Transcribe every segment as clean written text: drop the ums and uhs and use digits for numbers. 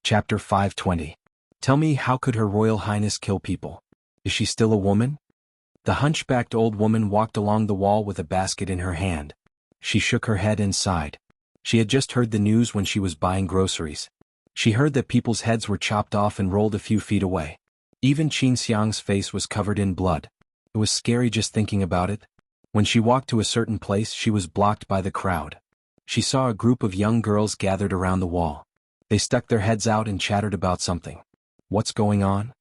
Chapter 520. Tell me, how could Her Royal Highness kill people? Is she still a woman? The hunchbacked old woman walked along the wall with a basket in her hand. She shook her head and sighed. She had just heard the news when she was buying groceries. She heard that people's heads were chopped off and rolled a few feet away. Even Xianxia's face was covered in blood. It was scary just thinking about it. When she walked to a certain place, she was blocked by the crowd. She saw a group of young girls gathered around the wall. They stuck their heads out and chattered about something. What's going on?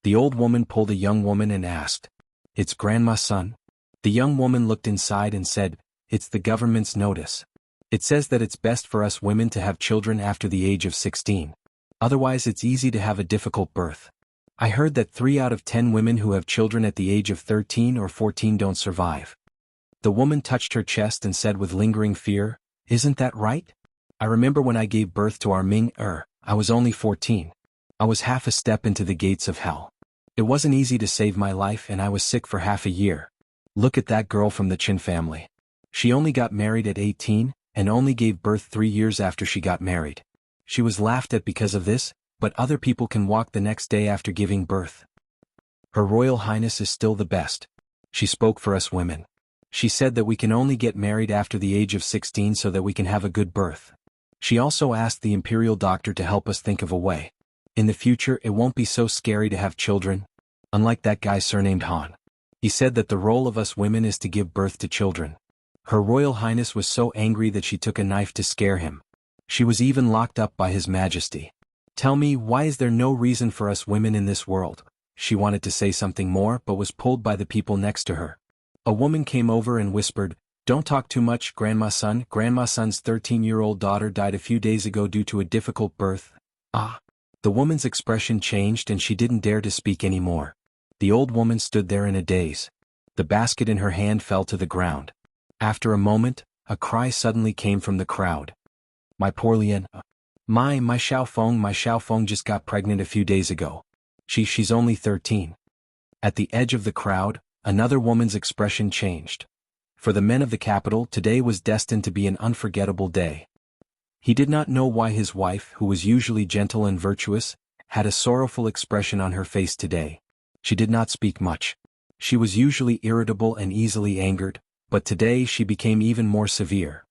The old woman pulled a young woman and asked, "It's Grandma's son?" The young woman looked inside and said, "It's the government's notice. It says that it's best for us women to have children after the age of 16. Otherwise it's easy to have a difficult birth. I heard that 3 out of 10 women who have children at the age of 13 or 14 don't survive." The woman touched her chest and said with lingering fear, "Isn't that right? I remember when I gave birth to our Ming-er, I was only 14. I was half a step into the gates of hell. It wasn't easy to save my life and I was sick for half a year. Look at that girl from the Qin family. She only got married at 18 and only gave birth 3 years after she got married. She was laughed at because of this, but other people can walk the next day after giving birth. Her Royal Highness is still the best. She spoke for us women. She said that we can only get married after the age of 16 so that we can have a good birth. She also asked the imperial doctor to help us think of a way. In the future it won't be so scary to have children. Unlike that guy surnamed Han. He said that the role of us women is to give birth to children." Her Royal Highness was so angry that she took a knife to scare him. She was even locked up by His Majesty. "Tell me, why is there no reason for us women in this world?" She wanted to say something more but was pulled by the people next to her. A woman came over and whispered, "Don't talk too much, Grandma's son. Grandma's son's 13-year-old daughter died a few days ago due to a difficult birth." Ah! The woman's expression changed and she didn't dare to speak anymore. The old woman stood there in a daze. The basket in her hand fell to the ground. After a moment, a cry suddenly came from the crowd. "My poor Lian. My Xiaofeng just got pregnant a few days ago. She's only 13. At the edge of the crowd, another woman's expression changed. For the men of the capital, today was destined to be an unforgettable day. He did not know why his wife, who was usually gentle and virtuous, had a sorrowful expression on her face today. She did not speak much. She was usually irritable and easily angered, but today she became even more severe.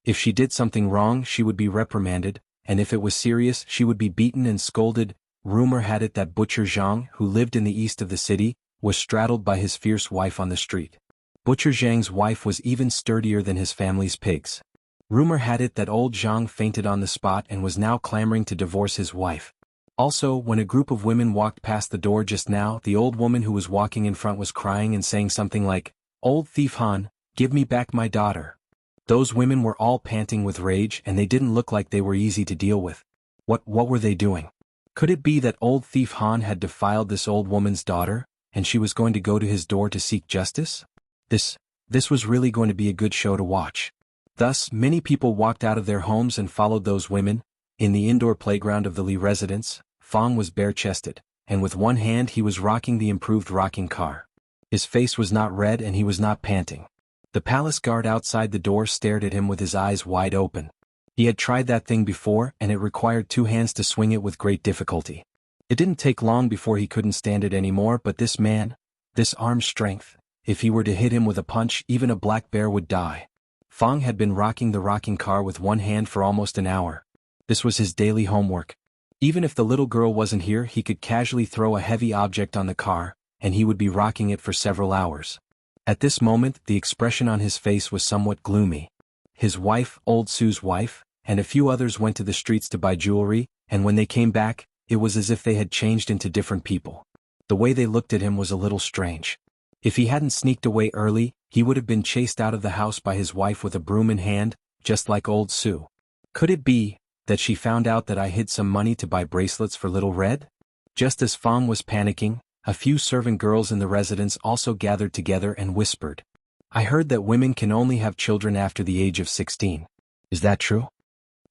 If she did something wrong, she would be reprimanded, and if it was serious, she would be beaten and scolded. Rumor had it that Butcher Zhang, who lived in the east of the city, was straddled by his fierce wife on the street. Butcher Zhang's wife was even sturdier than his family's pigs. Rumor had it that old Zhang fainted on the spot and was now clamoring to divorce his wife. Also, when a group of women walked past the door just now, the old woman who was walking in front was crying and saying something like, "Old thief Han, give me back my daughter." Those women were all panting with rage and they didn't look like they were easy to deal with. What were they doing? Could it be that old thief Han had defiled this old woman's daughter, and she was going to go to his door to seek justice? This was really going to be a good show to watch. Thus, many people walked out of their homes and followed those women. In the indoor playground of the Li residence, Fong was bare-chested, and with one hand he was rocking the improved rocking car. His face was not red and he was not panting. The palace guard outside the door stared at him with his eyes wide open. He had tried that thing before and it required 2 hands to swing it with great difficulty. It didn't take long before he couldn't stand it anymore, but this man, this arm strength, if he were to hit him with a punch, even a black bear would die. Fong had been rocking the rocking car with one hand for almost an hour. This was his daily homework. Even if the little girl wasn't here, he could casually throw a heavy object on the car, and he would be rocking it for several hours. At this moment, the expression on his face was somewhat gloomy. His wife, old Su's wife, and a few others went to the streets to buy jewelry, and when they came back, it was as if they had changed into different people. The way they looked at him was a little strange. If he hadn't sneaked away early, he would have been chased out of the house by his wife with a broom in hand, just like old Su. Could it be that she found out that I hid some money to buy bracelets for Little Red? Just as Fong was panicking, a few servant girls in the residence also gathered together and whispered, "I heard that women can only have children after the age of 16. Is that true?"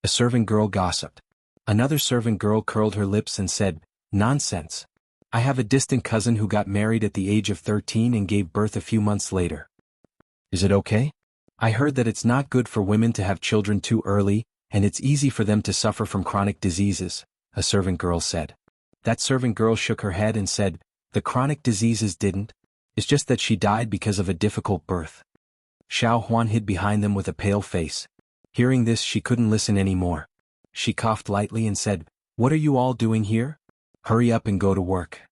A servant girl gossiped. Another servant girl curled her lips and said, "Nonsense. I have a distant cousin who got married at the age of 13 and gave birth a few months later." "Is it okay? I heard that it's not good for women to have children too early, and it's easy for them to suffer from chronic diseases," a servant girl said. That servant girl shook her head and said, the chronic diseases didn't. It's just that she died because of a difficult birth. Xuanhuan hid behind them with a pale face. Hearing this, she couldn't listen anymore. She coughed lightly and said, what are you all doing here? Hurry up and go to work.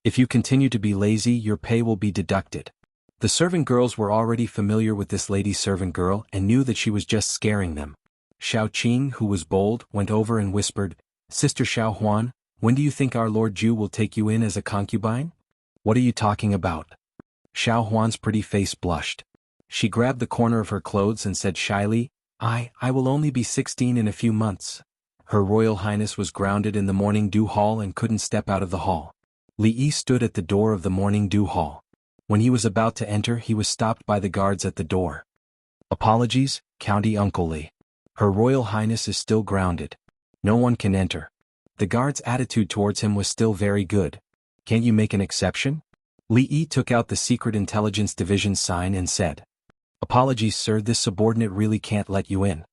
If you continue to be lazy, your pay will be deducted. The servant girls were already familiar with this lady servant girl and knew that she was just scaring them. Xiaoqing, who was bold, went over and whispered, Sister Xuanhuan, when do you think our Lord Zhu will take you in as a concubine? What are you talking about? Xuanhuan's pretty face blushed. She grabbed the corner of her clothes and said shyly, I will only be 16 in a few months. Her Royal Highness was grounded in the Morning Dew Hall and couldn't step out of the hall. Li Yi stood at the door of the Morning Dew Hall. When he was about to enter, he was stopped by the guards at the door. Apologies, County Uncle Li. Her Royal Highness is still grounded. No one can enter. The guard's attitude towards him was still very good. Can't you make an exception? Li Yi took out the Secret Intelligence Division sign and said, Apologies, sir, this subordinate really can't let you in.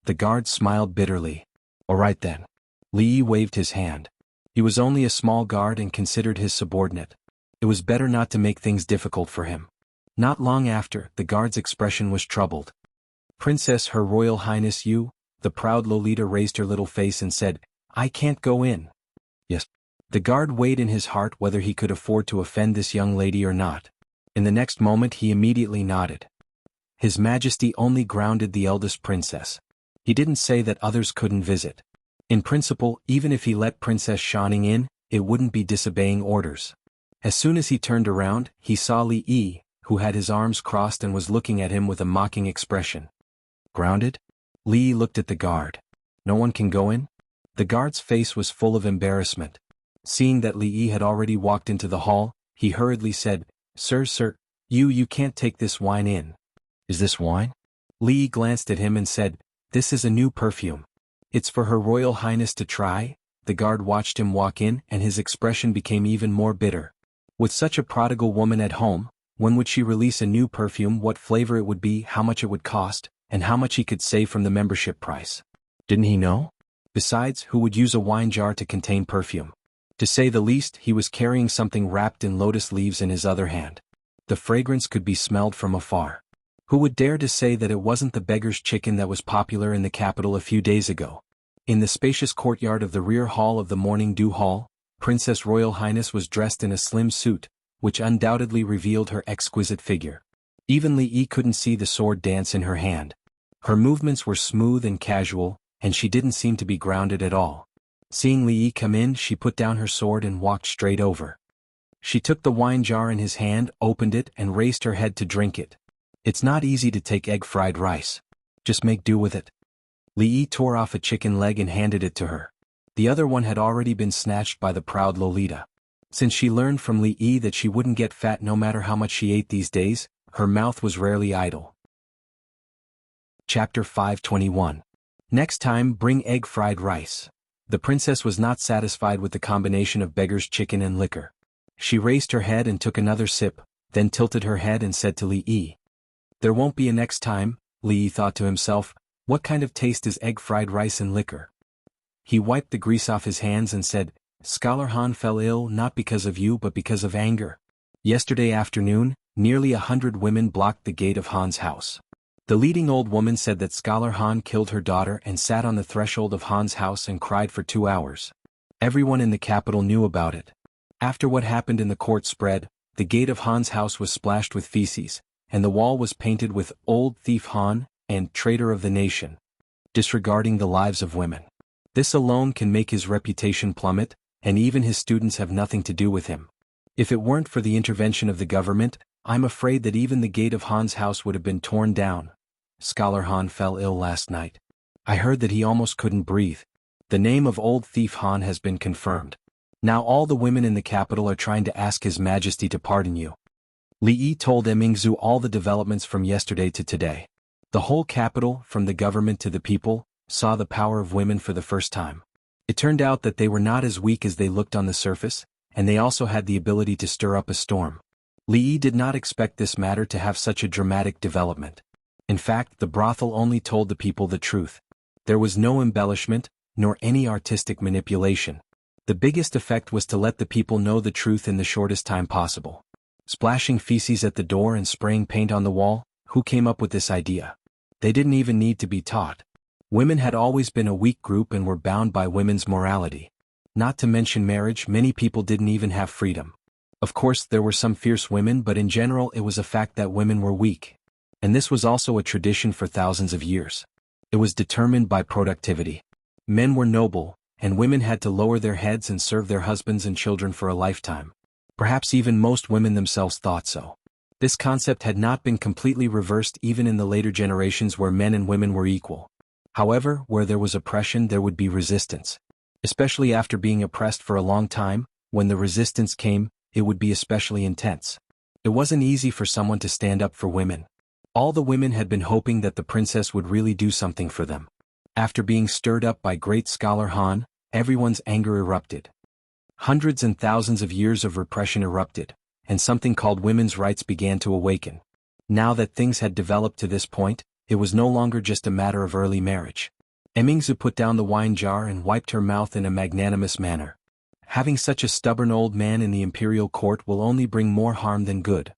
The guard smiled bitterly. All right then. Li Yi waved his hand. He was only a small guard and considered his subordinate. It was better not to make things difficult for him. Not long after, the guard's expression was troubled. Princess, Her Royal Highness, you, the proud Lolita raised her little face and said, I can't go in. Yes. The guard weighed in his heart whether he could afford to offend this young lady or not. In the next moment he immediately nodded. His Majesty only grounded the eldest princess. He didn't say that others couldn't visit. In principle, even if he let Princess Xiaoning in, it wouldn't be disobeying orders. As soon as he turned around, he saw Li Yi, who had his arms crossed and was looking at him with a mocking expression. Grounded? Li Yi looked at the guard. No one can go in? The guard's face was full of embarrassment. Seeing that Li Yi had already walked into the hall, he hurriedly said, Sir, you can't take this wine in. Is this wine? Li Yi glanced at him and said, This is a new perfume. It's for Her Royal Highness to try. The guard watched him walk in and his expression became even more bitter. With such a prodigal woman at home, when would she release a new perfume, what flavor it would be, how much it would cost, and how much he could save from the membership price? Didn't he know? Besides, who would use a wine jar to contain perfume? To say the least, he was carrying something wrapped in lotus leaves in his other hand. The fragrance could be smelled from afar. Who would dare to say that it wasn't the beggar's chicken that was popular in the capital a few days ago? In the spacious courtyard of the rear hall of the Morning Dew Hall, Princess Royal Highness was dressed in a slim suit, which undoubtedly revealed her exquisite figure. Even Li Yi couldn't see the sword dance in her hand. Her movements were smooth and casual, and she didn't seem to be grounded at all. Seeing Li Yi come in, she put down her sword and walked straight over. She took the wine jar in his hand, opened it, and raised her head to drink it. It's not easy to take egg fried rice. Just make do with it. Li Yi tore off a chicken leg and handed it to her. The other one had already been snatched by the proud Lolita. Since she learned from Li Yi that she wouldn't get fat no matter how much she ate these days, her mouth was rarely idle. Chapter 521. Next time, bring egg fried rice. The princess was not satisfied with the combination of beggar's chicken and liquor. She raised her head and took another sip, then tilted her head and said to Li Yi, There won't be a next time. Li Yi thought to himself, what kind of taste is egg fried rice and liquor? He wiped the grease off his hands and said, Scholar Han fell ill not because of you but because of anger. Yesterday afternoon, nearly 100 women blocked the gate of Han's house. The leading old woman said that Scholar Han killed her daughter and sat on the threshold of Han's house and cried for 2 hours. Everyone in the capital knew about it. After what happened in the court spread, the gate of Han's house was splashed with feces, and the wall was painted with Old Thief Han and Traitor of the Nation, disregarding the lives of women. This alone can make his reputation plummet, and even his students have nothing to do with him. If it weren't for the intervention of the government, I'm afraid that even the gate of Han's house would have been torn down. Scholar Han fell ill last night. I heard that he almost couldn't breathe. The name of Old Thief Han has been confirmed. Now all the women in the capital are trying to ask His Majesty to pardon you. Li Yi told Mingzhu all the developments from yesterday to today. The whole capital, from the government to the people, saw the power of women for the first time. It turned out that they were not as weak as they looked on the surface, and they also had the ability to stir up a storm. Li Yi did not expect this matter to have such a dramatic development. In fact, the brothel only told the people the truth. There was no embellishment, nor any artistic manipulation. The biggest effect was to let the people know the truth in the shortest time possible. Splashing feces at the door and spraying paint on the wall, who came up with this idea? They didn't even need to be taught. Women had always been a weak group and were bound by women's morality. Not to mention marriage, many people didn't even have freedom. Of course, there were some fierce women, but in general it was a fact that women were weak. And this was also a tradition for thousands of years. It was determined by productivity. Men were noble, and women had to lower their heads and serve their husbands and children for a lifetime. Perhaps even most women themselves thought so. This concept had not been completely reversed even in the later generations where men and women were equal. However, where there was oppression there would be resistance. Especially after being oppressed for a long time, when the resistance came, it would be especially intense. It wasn't easy for someone to stand up for women. All the women had been hoping that the princess would really do something for them. After being stirred up by great scholar Han, everyone's anger erupted. Hundreds and thousands of years of repression erupted, and something called women's rights began to awaken. Now that things had developed to this point, it was no longer just a matter of early marriage. Emingzu put down the wine jar and wiped her mouth in a magnanimous manner. Having such a stubborn old man in the imperial court will only bring more harm than good.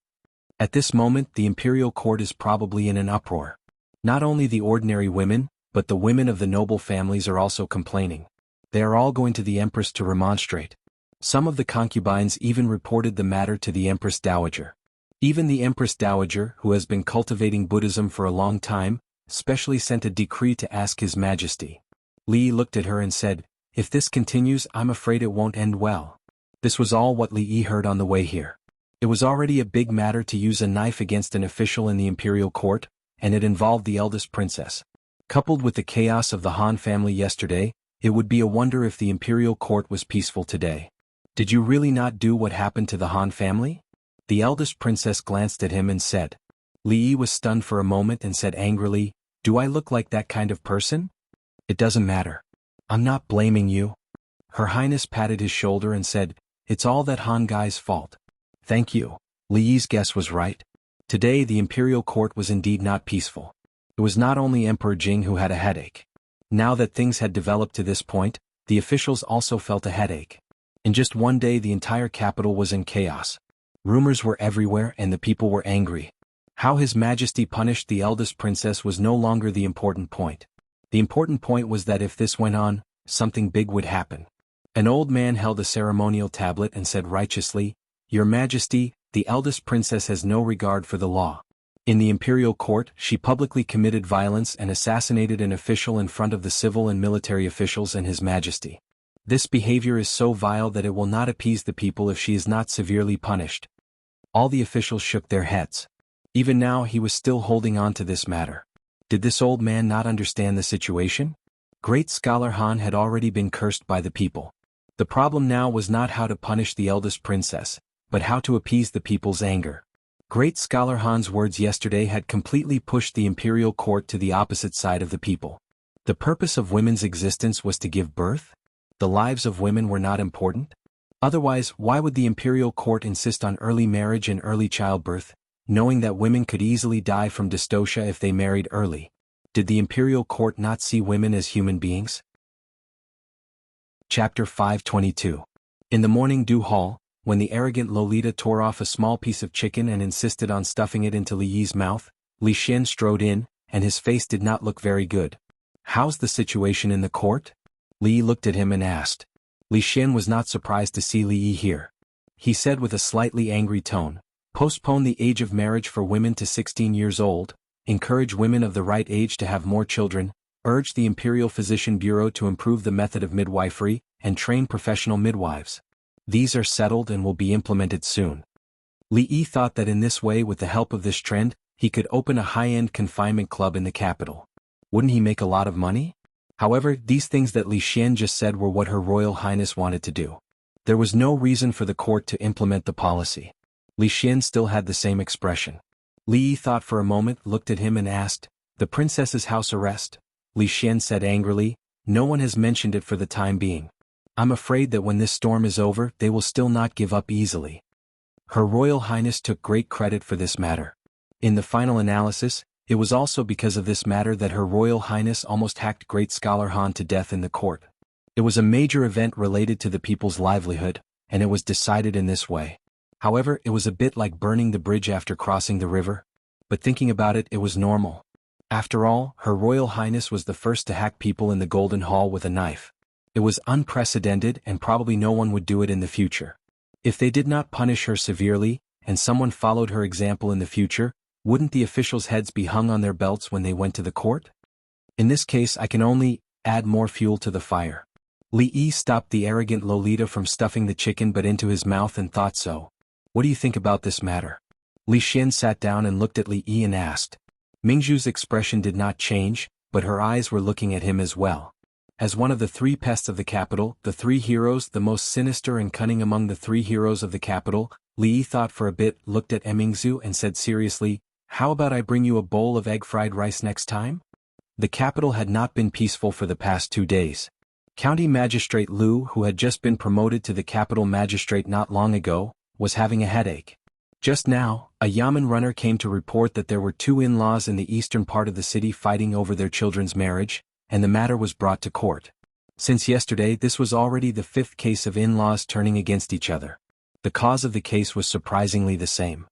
At this moment the imperial court is probably in an uproar. Not only the ordinary women, but the women of the noble families are also complaining. They are all going to the empress to remonstrate. Some of the concubines even reported the matter to the Empress Dowager. Even the Empress Dowager, who has been cultivating Buddhism for a long time, specially sent a decree to ask His Majesty. Li looked at her and said, "If this continues, I'm afraid it won't end well." This was all what Li heard on the way here. It was already a big matter to use a knife against an official in the imperial court, and it involved the eldest princess. Coupled with the chaos of the Han family yesterday, it would be a wonder if the imperial court was peaceful today. Did you really not do what happened to the Han family? The eldest princess glanced at him and said. Li was stunned for a moment and said angrily, "Do I look like that kind of person? It doesn't matter. I'm not blaming you." Her Highness patted his shoulder and said, "It's all that Han guy's fault." Thank you. Li's guess was right. Today the imperial court was indeed not peaceful. It was not only Emperor Jing who had a headache. Now that things had developed to this point, the officials also felt a headache. In just one day the entire capital was in chaos. Rumors were everywhere and the people were angry. How His Majesty punished the eldest princess was no longer the important point. The important point was that if this went on, something big would happen. An old man held a ceremonial tablet and said righteously, "Your Majesty, the eldest princess has no regard for the law. In the imperial court, she publicly committed violence and assassinated an official in front of the civil and military officials and His Majesty. This behavior is so vile that it will not appease the people if she is not severely punished." All the officials shook their heads. Even now he was still holding on to this matter. Did this old man not understand the situation? Great scholar Han had already been cursed by the people. The problem now was not how to punish the eldest princess, but how to appease the people's anger. Great scholar Han's words yesterday had completely pushed the imperial court to the opposite side of the people. The purpose of women's existence was to give birth? The lives of women were not important? Otherwise, why would the imperial court insist on early marriage and early childbirth, knowing that women could easily die from dystocia if they married early? Did the imperial court not see women as human beings? Chapter 522. In the morning dew hall, when the arrogant Lolita tore off a small piece of chicken and insisted on stuffing it into Li Yi's mouth, Li Xian strode in, and his face did not look very good. "How's the situation in the court?" Li looked at him and asked. Li Xian was not surprised to see Li Yi here. He said with a slightly angry tone, "Postpone the age of marriage for women to 16 years old, encourage women of the right age to have more children, urge the Imperial Physician Bureau to improve the method of midwifery, and train professional midwives. These are settled and will be implemented soon." Li Yi thought that in this way, with the help of this trend, he could open a high-end confinement club in the capital. Wouldn't he make a lot of money? However, these things that Li Xian just said were what Her Royal Highness wanted to do. There was no reason for the court to implement the policy. Li Xian still had the same expression. Li Yi thought for a moment, looked at him and asked, "The princess's house arrest?" Li Xian said angrily, "No one has mentioned it for the time being. I'm afraid that when this storm is over, they will still not give up easily." Her Royal Highness took great credit for this matter. In the final analysis, It was also because of this matter that Her Royal Highness almost hacked Great Scholar Han to death in the court. It was a major event related to the people's livelihood, and it was decided in this way. However, it was a bit like burning the bridge after crossing the river. But thinking about it, it was normal. After all, Her Royal Highness was the first to hack people in the Golden Hall with a knife. It was unprecedented and probably no one would do it in the future. If they did not punish her severely, and someone followed her example in the future, wouldn't the officials' heads be hung on their belts when they went to the court? In this case, I can only add more fuel to the fire. Li Yi stopped the arrogant Lolita from stuffing the chicken but into his mouth and thought so. What do you think about this matter? Li Xin sat down and looked at Li Yi and asked. Mingzhu's expression did not change, but her eyes were looking at him as well. As one of the three pests of the capital, the three heroes, the most sinister and cunning among the three heroes of the capital, Li Yi thought for a bit, looked at Mingzhu and said seriously, "How about I bring you a bowl of egg fried rice next time?" The capital had not been peaceful for the past 2 days. County Magistrate Lu, who had just been promoted to the capital magistrate not long ago, was having a headache. Just now, a yamen runner came to report that there were 2 in-laws in the eastern part of the city fighting over their children's marriage, and the matter was brought to court. Since yesterday, this was already the 5th case of in-laws turning against each other. The cause of the case was surprisingly the same.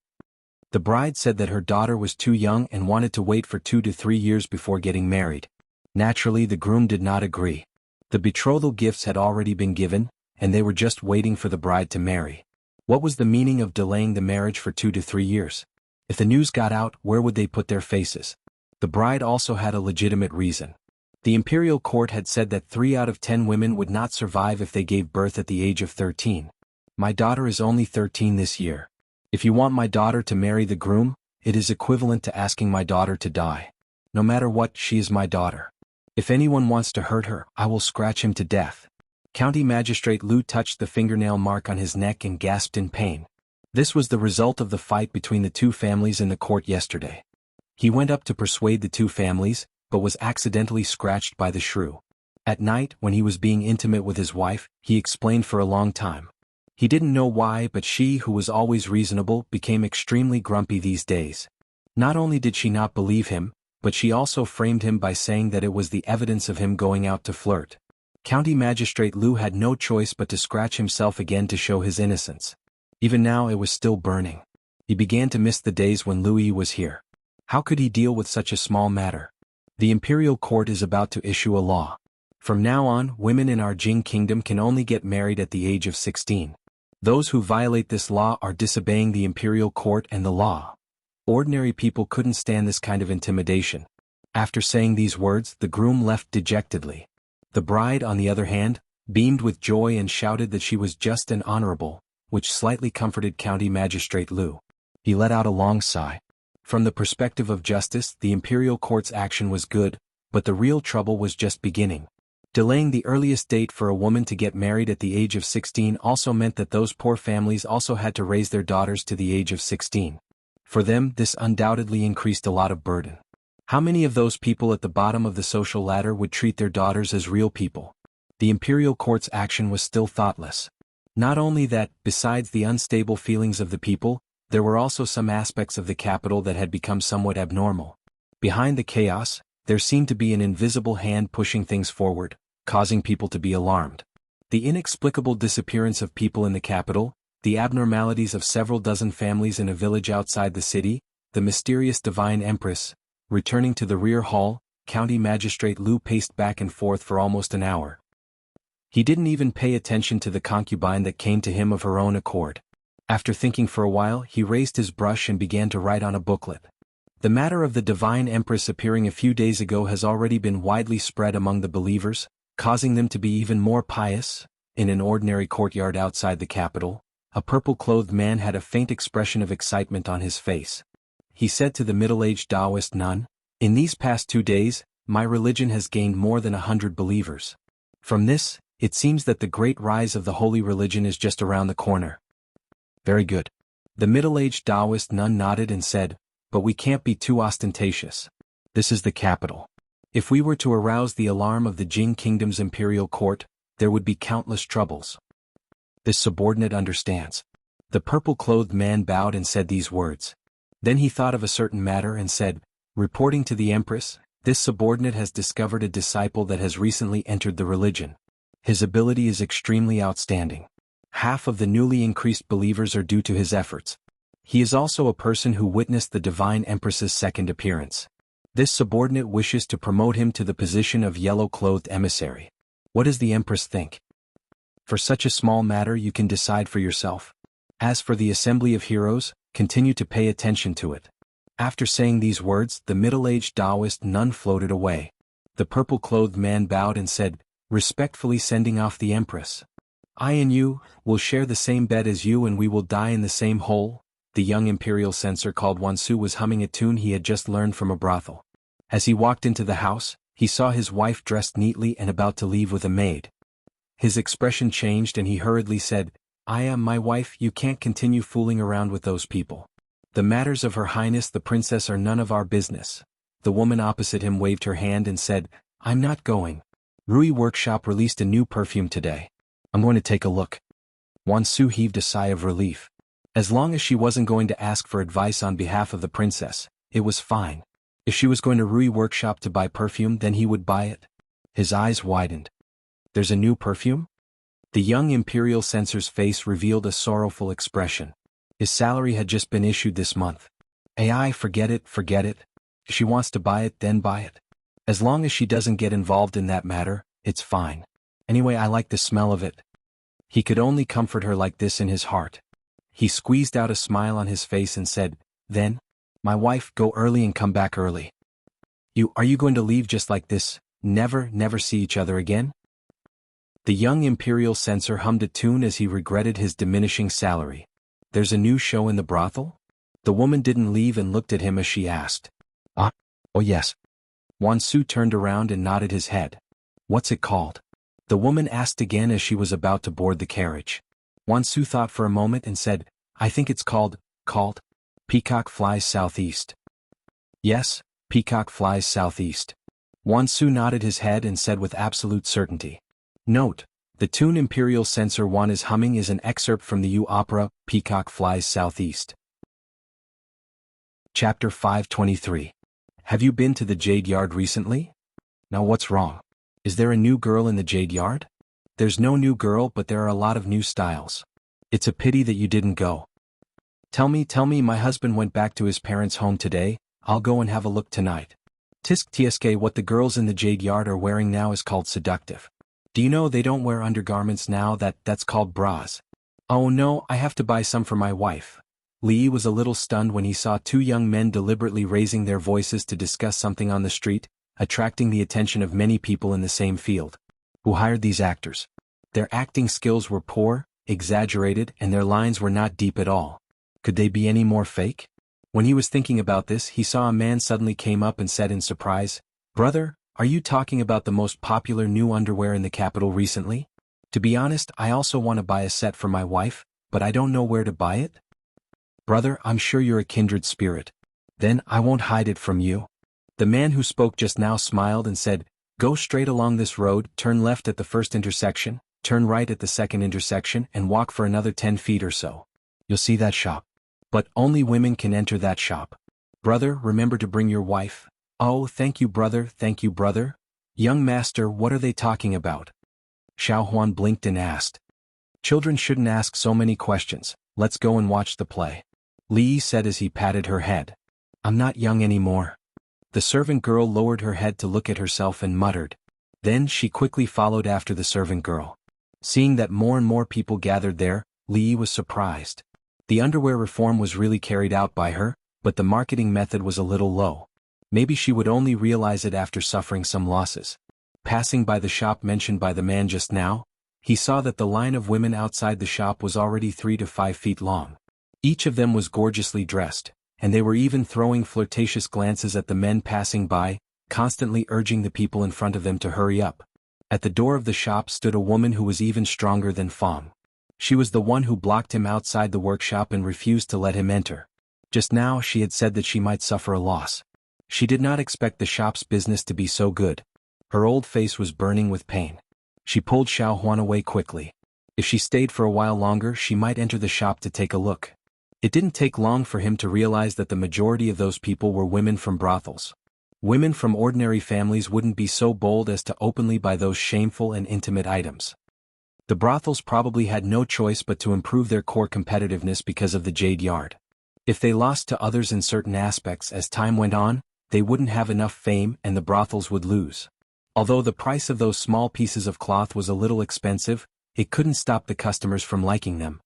The bride said that her daughter was too young and wanted to wait for 2 to 3 years before getting married. Naturally, the groom did not agree. The betrothal gifts had already been given, and they were just waiting for the bride to marry. What was the meaning of delaying the marriage for 2 to 3 years? If the news got out, where would they put their faces? The bride also had a legitimate reason. The imperial court had said that 3 out of 10 women would not survive if they gave birth at the age of 13. My daughter is only 13 this year. If you want my daughter to marry the groom, it is equivalent to asking my daughter to die. No matter what, she is my daughter. If anyone wants to hurt her, I will scratch him to death. County Magistrate Lu touched the fingernail mark on his neck and gasped in pain. This was the result of the fight between the 2 families in the court yesterday. He went up to persuade the 2 families, but was accidentally scratched by the shrew. At night, when he was being intimate with his wife, he explained for a long time. He didn't know why, but she, who was always reasonable, became extremely grumpy these days. Not only did she not believe him, but she also framed him by saying that it was the evidence of him going out to flirt. County Magistrate Lu had no choice but to scratch himself again to show his innocence. Even now it was still burning. He began to miss the days when Louis was here. How could he deal with such a small matter? The imperial court is about to issue a law. From now on, women in our Jing kingdom can only get married at the age of 16. Those who violate this law are disobeying the imperial court and the law. Ordinary people couldn't stand this kind of intimidation. After saying these words, the groom left dejectedly. The bride, on the other hand, beamed with joy and shouted that she was just and honorable, which slightly comforted County Magistrate Lu. He let out a long sigh. From the perspective of justice, the imperial court's action was good, but the real trouble was just beginning. Delaying the earliest date for a woman to get married at the age of 16 also meant that those poor families also had to raise their daughters to the age of 16. For them, this undoubtedly increased a lot of burden. How many of those people at the bottom of the social ladder would treat their daughters as real people? The imperial court's action was still thoughtless. Not only that, besides the unstable feelings of the people, there were also some aspects of the capital that had become somewhat abnormal. Behind the chaos, there seemed to be an invisible hand pushing things forward, causing people to be alarmed. The inexplicable disappearance of people in the capital, the abnormalities of several dozen families in a village outside the city, the mysterious divine empress, returning to the rear hall, County Magistrate Lu paced back and forth for almost an hour. He didn't even pay attention to the concubine that came to him of her own accord. After thinking for a while, he raised his brush and began to write on a booklet. The matter of the divine empress appearing a few days ago has already been widely spread among the believers, causing them to be even more pious. In an ordinary courtyard outside the capital, a purple-clothed man had a faint expression of excitement on his face. He said to the middle-aged Taoist nun, "In these past 2 days, my religion has gained more than 100 believers. From this, it seems that the great rise of the holy religion is just around the corner." Very good. The middle-aged Taoist nun nodded and said, "But we can't be too ostentatious. This is the capital. If we were to arouse the alarm of the Jing Kingdom's imperial court, there would be countless troubles." This subordinate understands. The purple-clothed man bowed and said these words. Then he thought of a certain matter and said, Reporting to the Empress, this subordinate has discovered a disciple that has recently entered the religion. His ability is extremely outstanding. Half of the newly increased believers are due to his efforts. He is also a person who witnessed the Divine Empress's second appearance. This subordinate wishes to promote him to the position of yellow-clothed emissary. What does the Empress think? For such a small matter you can decide for yourself. As for the Assembly of Heroes, continue to pay attention to it. After saying these words, the middle-aged Taoist nun floated away. The purple-clothed man bowed and said, respectfully sending off the Empress. I and you will share the same bed as you and we will die in the same hole. The young imperial censor called Wansu was humming a tune he had just learned from a brothel. As he walked into the house, he saw his wife dressed neatly and about to leave with a maid. His expression changed and he hurriedly said, I am my wife, you can't continue fooling around with those people. The matters of Her Highness the Princess are none of our business. The woman opposite him waved her hand and said, I'm not going. Rui Workshop released a new perfume today. I'm going to take a look. Wansu heaved a sigh of relief. As long as she wasn't going to ask for advice on behalf of the princess, it was fine. If she was going to Rui Workshop to buy perfume, then he would buy it. His eyes widened. There's a new perfume? The young imperial censor's face revealed a sorrowful expression. His salary had just been issued this month. AI, forget it. If she wants to buy it, then buy it. As long as she doesn't get involved in that matter, it's fine. Anyway, I like the smell of it. He could only comfort her like this in his heart. He squeezed out a smile on his face and said, then, my wife, go early and come back early. Are you going to leave just like this, never see each other again? The young imperial censor hummed a tune as he regretted his diminishing salary. There's a new show in the brothel? The woman didn't leave and looked at him as she asked. Oh yes. Wansu turned around and nodded his head. What's it called? The woman asked again as she was about to board the carriage. Wansu thought for a moment and said, I think it's called Peacock Flies Southeast. Yes, Peacock Flies Southeast. Wansu nodded his head and said with absolute certainty. Note, the tune Imperial Censor Wan is humming is an excerpt from the U opera, Peacock Flies Southeast. Chapter 523. Have you been to the Jade Yard recently? Now what's wrong? Is there a new girl in the Jade Yard? There's no new girl, but there are a lot of new styles. It's a pity that you didn't go. Tell me, my husband went back to his parents' home today, I'll go and have a look tonight. Tsk, what the girls in the Jade Yard are wearing now is called seductive. Do you know they don't wear undergarments now, that's called bras? Oh no, I have to buy some for my wife. Li was a little stunned when he saw two young men deliberately raising their voices to discuss something on the street, attracting the attention of many people in the same field. Who hired these actors? Their acting skills were poor, exaggerated, and their lines were not deep at all. Could they be any more fake? When he was thinking about this, he saw a man suddenly came up and said in surprise, Brother, are you talking about the most popular new underwear in the capital recently? To be honest, I also want to buy a set for my wife, but I don't know where to buy it. Brother, I'm sure you're a kindred spirit. Then I won't hide it from you. The man who spoke just now smiled and said, Go straight along this road, turn left at the first intersection, turn right at the second intersection, and walk for another 10 feet or so. You'll see that shop. But only women can enter that shop. Brother, remember to bring your wife. Oh, thank you, brother. Young master, what are they talking about? Xuanhuan blinked and asked. Children shouldn't ask so many questions, let's go and watch the play. Li said as he patted her head. I'm not young anymore. The servant girl lowered her head to look at herself and muttered. Then she quickly followed after the servant girl. Seeing that more and more people gathered there, Li was surprised. The underwear reform was really carried out by her, but the marketing method was a little low. Maybe she would only realize it after suffering some losses. Passing by the shop mentioned by the man just now, he saw that the line of women outside the shop was already 3 to 5 feet long. Each of them was gorgeously dressed, and they were even throwing flirtatious glances at the men passing by, constantly urging the people in front of them to hurry up. At the door of the shop stood a woman who was even stronger than Fong. She was the one who blocked him outside the workshop and refused to let him enter. Just now she had said that she might suffer a loss. She did not expect the shop's business to be so good. Her old face was burning with pain. She pulled Xuanhuan away quickly. If she stayed for a while longer, she might enter the shop to take a look. It didn't take long for him to realize that the majority of those people were women from brothels. Women from ordinary families wouldn't be so bold as to openly buy those shameful and intimate items. The brothels probably had no choice but to improve their core competitiveness because of the jade yard. If they lost to others in certain aspects as time went on, they wouldn't have enough fame and the brothels would lose. Although the price of those small pieces of cloth was a little expensive, it couldn't stop the customers from liking them.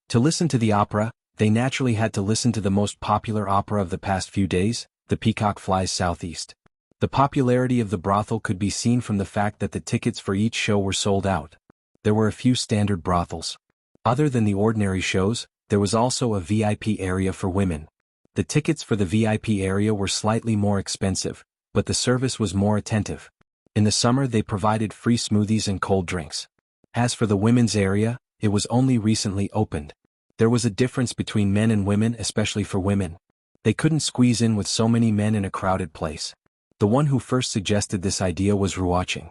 To listen to the opera, they naturally had to listen to the most popular opera of the past few days, The Peacock Flies Southeast. The popularity of the brothel could be seen from the fact that the tickets for each show were sold out. There were a few standard brothels. Other than the ordinary shows, there was also a VIP area for women. The tickets for the VIP area were slightly more expensive, but the service was more attentive. In the summer they provided free smoothies and cold drinks. As for the women's area, it was only recently opened. There was a difference between men and women, especially for women. They couldn't squeeze in with so many men in a crowded place. The one who first suggested this idea was Ruoqing.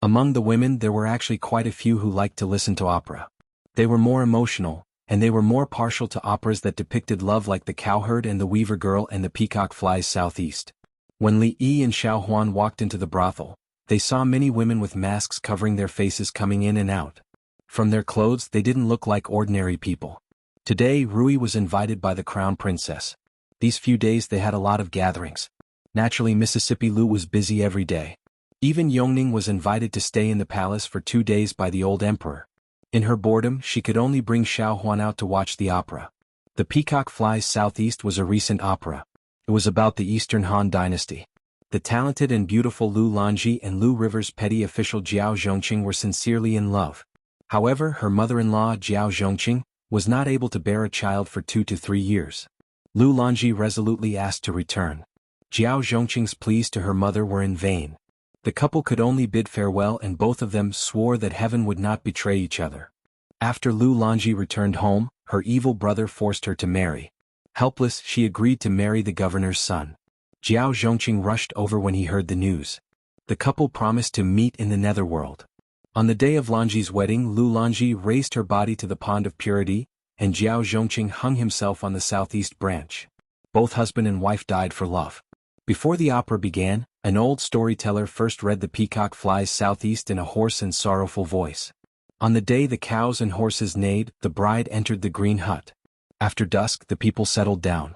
Among the women there were actually quite a few who liked to listen to opera. They were more emotional, and they were more partial to operas that depicted love like The Cowherd and The Weaver Girl and The Peacock Flies Southeast. When Li Yi and Xuanhuan walked into the brothel, they saw many women with masks covering their faces coming in and out. From their clothes they didn't look like ordinary people. Today Rui was invited by the crown princess. These few days they had a lot of gatherings. Naturally Mississippi Lu was busy every day. Even Yongning was invited to stay in the palace for 2 days by the old emperor. In her boredom she could only bring Xuanhuan out to watch the opera. The Peacock Flies Southeast was a recent opera. It was about the Eastern Han dynasty. The talented and beautiful Lu Lanji and Lu River's petty official Jiao Zhongqing were sincerely in love. However, her mother-in-law Jiao Zhongqing was not able to bear a child for 2 to 3 years. Lu Lanji resolutely asked to return. Jiao Zhongqing's pleas to her mother were in vain. The couple could only bid farewell and both of them swore that heaven would not betray each other. After Lu Lanji returned home, her evil brother forced her to marry. Helpless, she agreed to marry the governor's son. Jiao Zhongqing rushed over when he heard the news. The couple promised to meet in the netherworld. On the day of Lanji's wedding, Lu Lanji raised her body to the pond of purity, and Jiao Zhongqing hung himself on the southeast branch. Both husband and wife died for love. Before the opera began, an old storyteller first read The Peacock Flies Southeast in a hoarse and sorrowful voice. On the day the cows and horses neighed, the bride entered the green hut. After dusk the people settled down.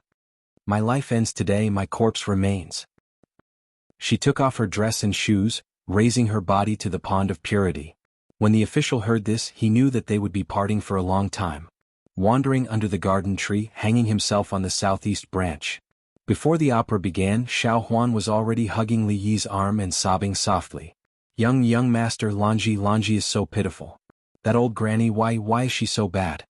My life ends today, my corpse remains. She took off her dress and shoes, raising her body to the pond of purity. When the official heard this, he knew that they would be parting for a long time. Wandering under the garden tree, hanging himself on the southeast branch. Before the opera began, Xuanhuan was already hugging Li Yi's arm and sobbing softly. Young master Lanji is so pitiful. That old granny, why is she so bad?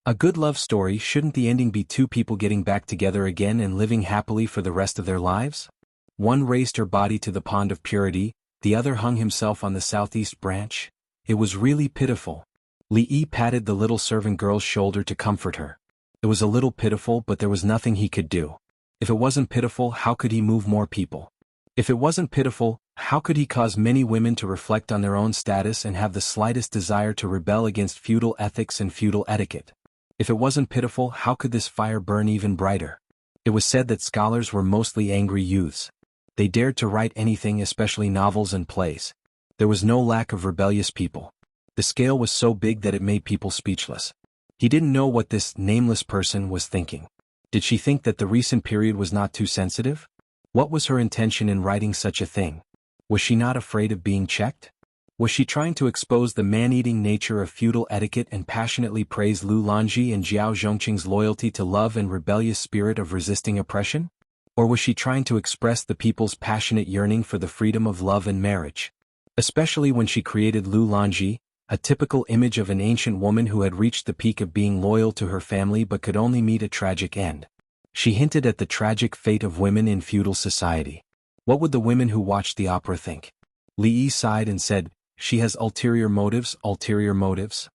A good love story, shouldn't the ending be 2 people getting back together again and living happily for the rest of their lives? One raised her body to the pond of purity, the other hung himself on the southeast branch. It was really pitiful. Li Yi patted the little servant girl's shoulder to comfort her. It was a little pitiful, but there was nothing he could do. If it wasn't pitiful, how could he move more people? If it wasn't pitiful, how could he cause many women to reflect on their own status and have the slightest desire to rebel against feudal ethics and feudal etiquette? If it wasn't pitiful, how could this fire burn even brighter? It was said that scholars were mostly angry youths. They dared to write anything, especially novels and plays. There was no lack of rebellious people. The scale was so big that it made people speechless. He didn't know what this nameless person was thinking. Did she think that the recent period was not too sensitive? What was her intention in writing such a thing? Was she not afraid of being checked? Was she trying to expose the man-eating nature of feudal etiquette and passionately praise Lu Lanji and Jiao Zhongqing's loyalty to love and rebellious spirit of resisting oppression? Or was she trying to express the people's passionate yearning for the freedom of love and marriage? Especially when she created Lu Lanji, a typical image of an ancient woman who had reached the peak of being loyal to her family but could only meet a tragic end. She hinted at the tragic fate of women in feudal society. What would the women who watched the opera think? Li Yi sighed and said, "She has ulterior motives, ulterior motives."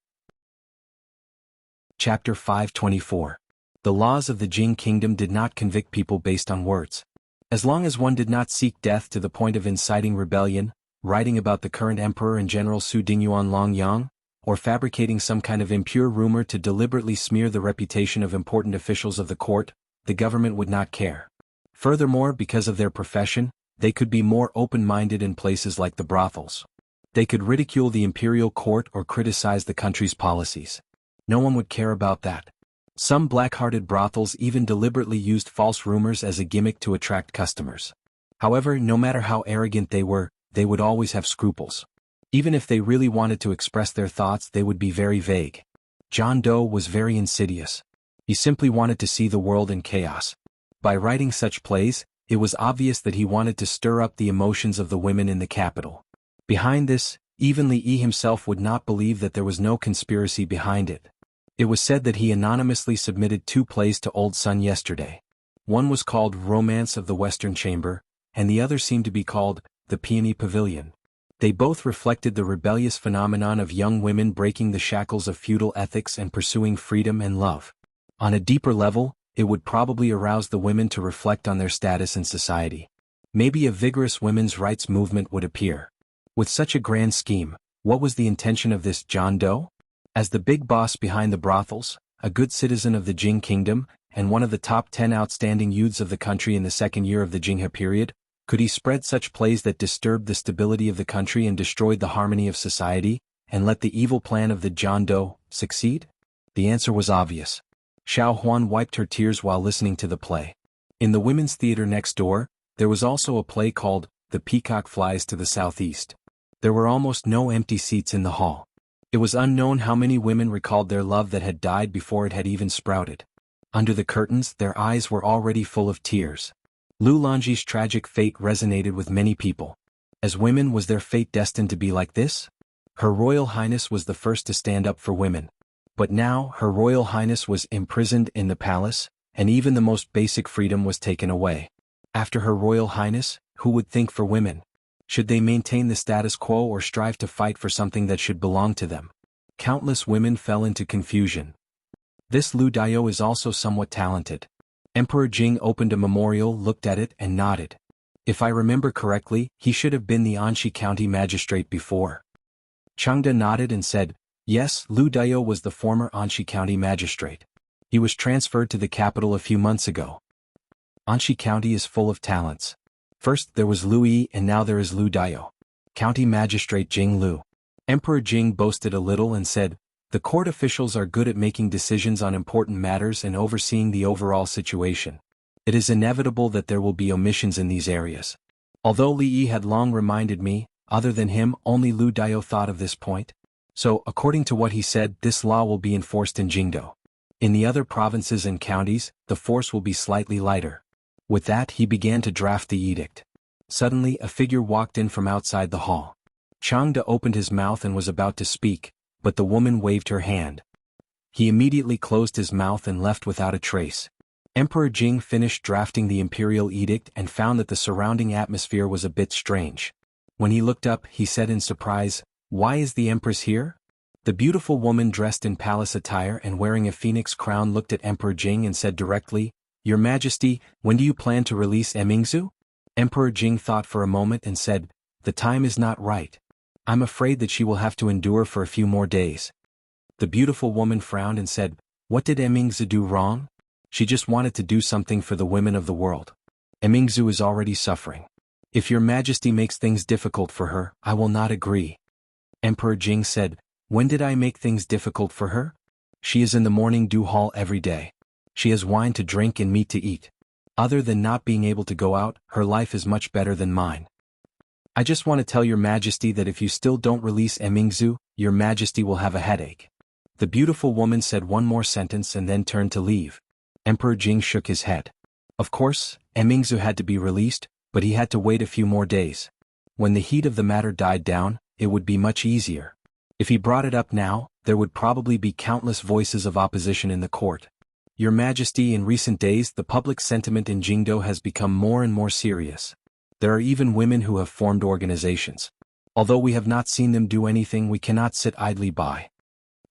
Chapter 524. The laws of the Jing Kingdom did not convict people based on words. As long as one did not seek death to the point of inciting rebellion, writing about the current emperor and General Su Dingyuan Longyang, or fabricating some kind of impure rumor to deliberately smear the reputation of important officials of the court, the government would not care. Furthermore, because of their profession, they could be more open-minded in places like the brothels. They could ridicule the imperial court or criticize the country's policies. No one would care about that. Some black-hearted brothels even deliberately used false rumors as a gimmick to attract customers. However, no matter how arrogant they were, they would always have scruples. Even if they really wanted to express their thoughts, they would be very vague. John Doe was very insidious. He simply wanted to see the world in chaos. By writing such plays, it was obvious that he wanted to stir up the emotions of the women in the capital. Behind this, even Li Yi himself would not believe that there was no conspiracy behind it. It was said that he anonymously submitted 2 plays to Old Sun yesterday. One was called Romance of the Western Chamber, and the other seemed to be called The Peony Pavilion. They both reflected the rebellious phenomenon of young women breaking the shackles of feudal ethics and pursuing freedom and love. On a deeper level, it would probably arouse the women to reflect on their status in society. Maybe a vigorous women's rights movement would appear. With such a grand scheme, what was the intention of this John Doe? As the big boss behind the brothels, a good citizen of the Jing Kingdom, and one of the top 10 outstanding youths of the country in the second year of the Jinghua period, could he spread such plays that disturbed the stability of the country and destroyed the harmony of society, and let the evil plan of the John Doe succeed? The answer was obvious. Xuanhuan wiped her tears while listening to the play. In the women's theater next door, there was also a play called The Peacock Flies to the Southeast. There were almost no empty seats in the hall. It was unknown how many women recalled their love that had died before it had even sprouted. Under the curtains, their eyes were already full of tears. Lu Lanji's tragic fate resonated with many people. As women, was their fate destined to be like this? Her Royal Highness was the first to stand up for women. But now, Her Royal Highness was imprisoned in the palace, and even the most basic freedom was taken away. After Her Royal Highness, who would think for women? Should they maintain the status quo or strive to fight for something that should belong to them? Countless women fell into confusion. This Lu Dao is also somewhat talented. Emperor Jing opened a memorial, looked at it, and nodded. If I remember correctly, he should have been the Anxi County magistrate before. Chengda nodded and said, yes, Lu Dao was the former Anxi County magistrate. He was transferred to the capital a few months ago. Anxi County is full of talents. First there was Lu Yi and now there is Lu Dao. County Magistrate Jing Lu. Emperor Jing boasted a little and said, the court officials are good at making decisions on important matters and overseeing the overall situation. It is inevitable that there will be omissions in these areas. Although Li Yi had long reminded me, other than him only Lu Dao thought of this point. So, according to what he said, this law will be enforced in Jingdo. In the other provinces and counties, the force will be slightly lighter. With that, he began to draft the edict. Suddenly, a figure walked in from outside the hall. Chengda opened his mouth and was about to speak, but the woman waved her hand. He immediately closed his mouth and left without a trace. Emperor Jing finished drafting the imperial edict and found that the surrounding atmosphere was a bit strange. When he looked up, he said in surprise, why is the empress here? The beautiful woman dressed in palace attire and wearing a phoenix crown looked at Emperor Jing and said directly, Your Majesty, when do you plan to release Emingzu? Emperor Jing thought for a moment and said, the time is not right. I'm afraid that she will have to endure for a few more days. The beautiful woman frowned and said, what did Emingzu do wrong? She just wanted to do something for the women of the world. Emingzu is already suffering. If Your Majesty makes things difficult for her, I will not agree. Emperor Jing said, when did I make things difficult for her? She is in the morning dew hall every day. She has wine to drink and meat to eat. Other than not being able to go out, her life is much better than mine. I just want to tell Your Majesty that if you still don't release Emingzu, Your Majesty will have a headache. The beautiful woman said one more sentence and then turned to leave. Emperor Jing shook his head. Of course, Emingzu had to be released, but he had to wait a few more days. When the heat of the matter died down, it would be much easier. If he brought it up now, there would probably be countless voices of opposition in the court. Your Majesty, in recent days the public sentiment in Jingdo has become more and more serious. There are even women who have formed organizations. Although we have not seen them do anything, we cannot sit idly by.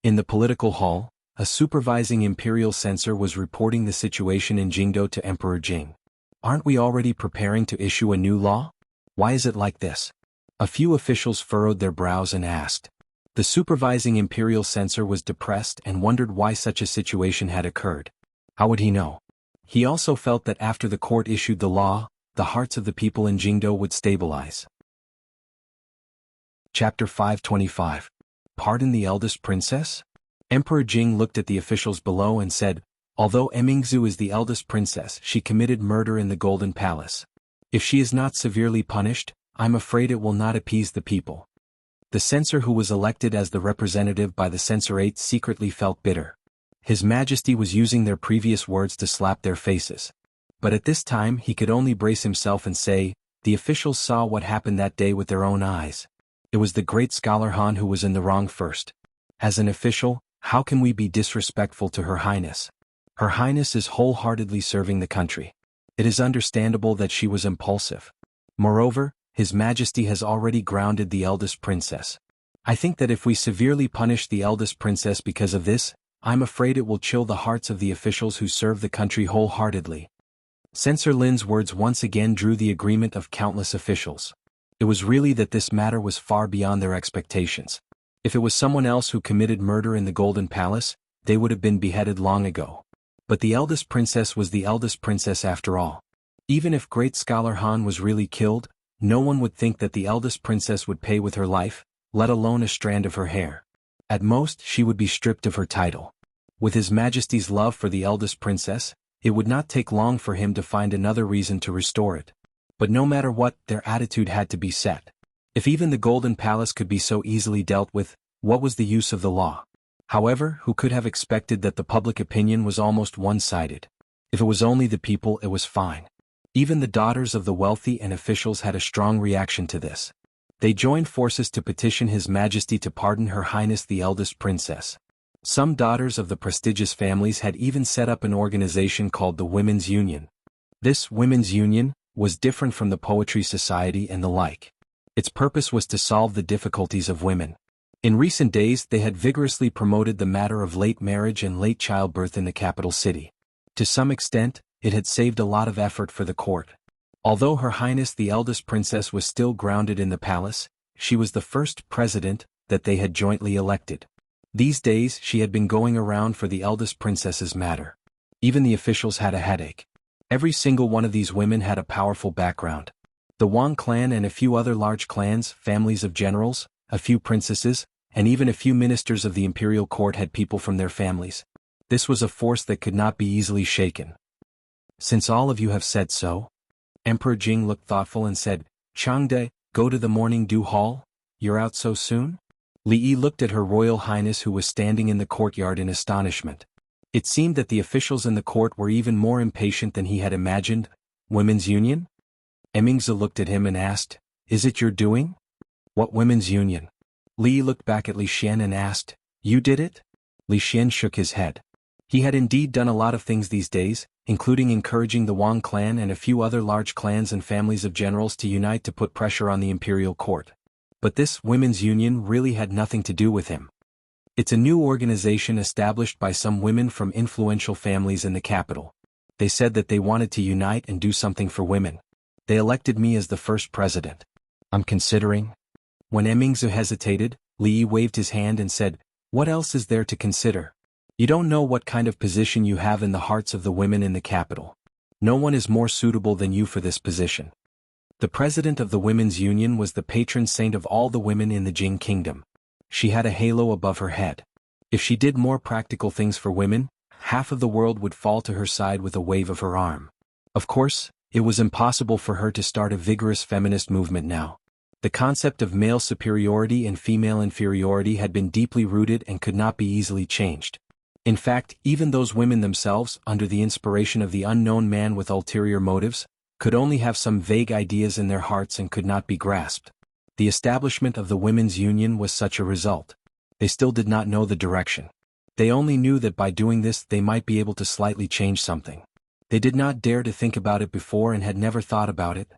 In the political hall, a supervising imperial censor was reporting the situation in Jingdo to Emperor Jing. Aren't we already preparing to issue a new law? Why is it like this? A few officials furrowed their brows and asked. The supervising imperial censor was depressed and wondered why such a situation had occurred. How would he know? He also felt that after the court issued the law, the hearts of the people in Jingdo would stabilize. Chapter 525. Pardon the eldest princess? Emperor Jing looked at the officials below and said, although Emingzu is the eldest princess, she committed murder in the Golden Palace. If she is not severely punished, I'm afraid it will not appease the people. The censor who was elected as the representative by the censorate secretly felt bitter. His Majesty was using their previous words to slap their faces. But at this time he could only brace himself and say, the officials saw what happened that day with their own eyes. It was the great scholar Han who was in the wrong first. As an official, how can we be disrespectful to Her Highness? Her Highness is wholeheartedly serving the country. It is understandable that she was impulsive. Moreover, His Majesty has already grounded the eldest princess. I think that if we severely punish the eldest princess because of this, I'm afraid it will chill the hearts of the officials who serve the country wholeheartedly. Censor Lin's words once again drew the agreement of countless officials. It was really that this matter was far beyond their expectations. If it was someone else who committed murder in the Golden Palace, they would have been beheaded long ago. But the eldest princess was the eldest princess after all. Even if great scholar Han was really killed, no one would think that the eldest princess would pay with her life, let alone a strand of her hair. At most, she would be stripped of her title. With His Majesty's love for the eldest princess, it would not take long for him to find another reason to restore it. But no matter what, their attitude had to be set. If even the Golden Palace could be so easily dealt with, what was the use of the law? However, who could have expected that the public opinion was almost one-sided? If it was only the people, it was fine. Even the daughters of the wealthy and officials had a strong reaction to this. They joined forces to petition His Majesty to pardon Her Highness the eldest princess. Some daughters of the prestigious families had even set up an organization called the Women's Union. This Women's Union was different from the Poetry Society and the like. Its purpose was to solve the difficulties of women. In recent days they had vigorously promoted the matter of late marriage and late childbirth in the capital city. To some extent, it had saved a lot of effort for the court. Although Her Highness the eldest princess was still grounded in the palace, she was the first president that they had jointly elected. These days she had been going around for the eldest princess's matter. Even the officials had a headache. Every single one of these women had a powerful background. The Wang clan and a few other large clans, families of generals, a few princesses, and even a few ministers of the imperial court had people from their families. This was a force that could not be easily shaken. Since all of you have said so, Emperor Jing looked thoughtful and said, Changde, go to the morning dew hall? You're out so soon? Li Yi looked at Her Royal Highness who was standing in the courtyard in astonishment. It seemed that the officials in the court were even more impatient than he had imagined. Women's Union? Emingzi looked at him and asked, Is it your doing? What women's union? Li Yi looked back at Li Xian and asked, You did it? Li Xian shook his head. He had indeed done a lot of things these days, including encouraging the Wang clan and a few other large clans and families of generals to unite to put pressure on the imperial court. But this women's union really had nothing to do with him. It's a new organization established by some women from influential families in the capital. They said that they wanted to unite and do something for women. They elected me as the first president. I'm considering. When Emingzi hesitated, Li Yi waved his hand and said, What else is there to consider? You don't know what kind of position you have in the hearts of the women in the capital. No one is more suitable than you for this position. The president of the Women's Union was the patron saint of all the women in the Jing kingdom. She had a halo above her head. If she did more practical things for women, half of the world would fall to her side with a wave of her arm. Of course, it was impossible for her to start a vigorous feminist movement now. The concept of male superiority and female inferiority had been deeply rooted and could not be easily changed. In fact, even those women themselves, under the inspiration of the unknown man with ulterior motives, could only have some vague ideas in their hearts and could not be grasped. The establishment of the Women's Union was such a result. They still did not know the direction. They only knew that by doing this they might be able to slightly change something. They did not dare to think about it before and had never thought about it.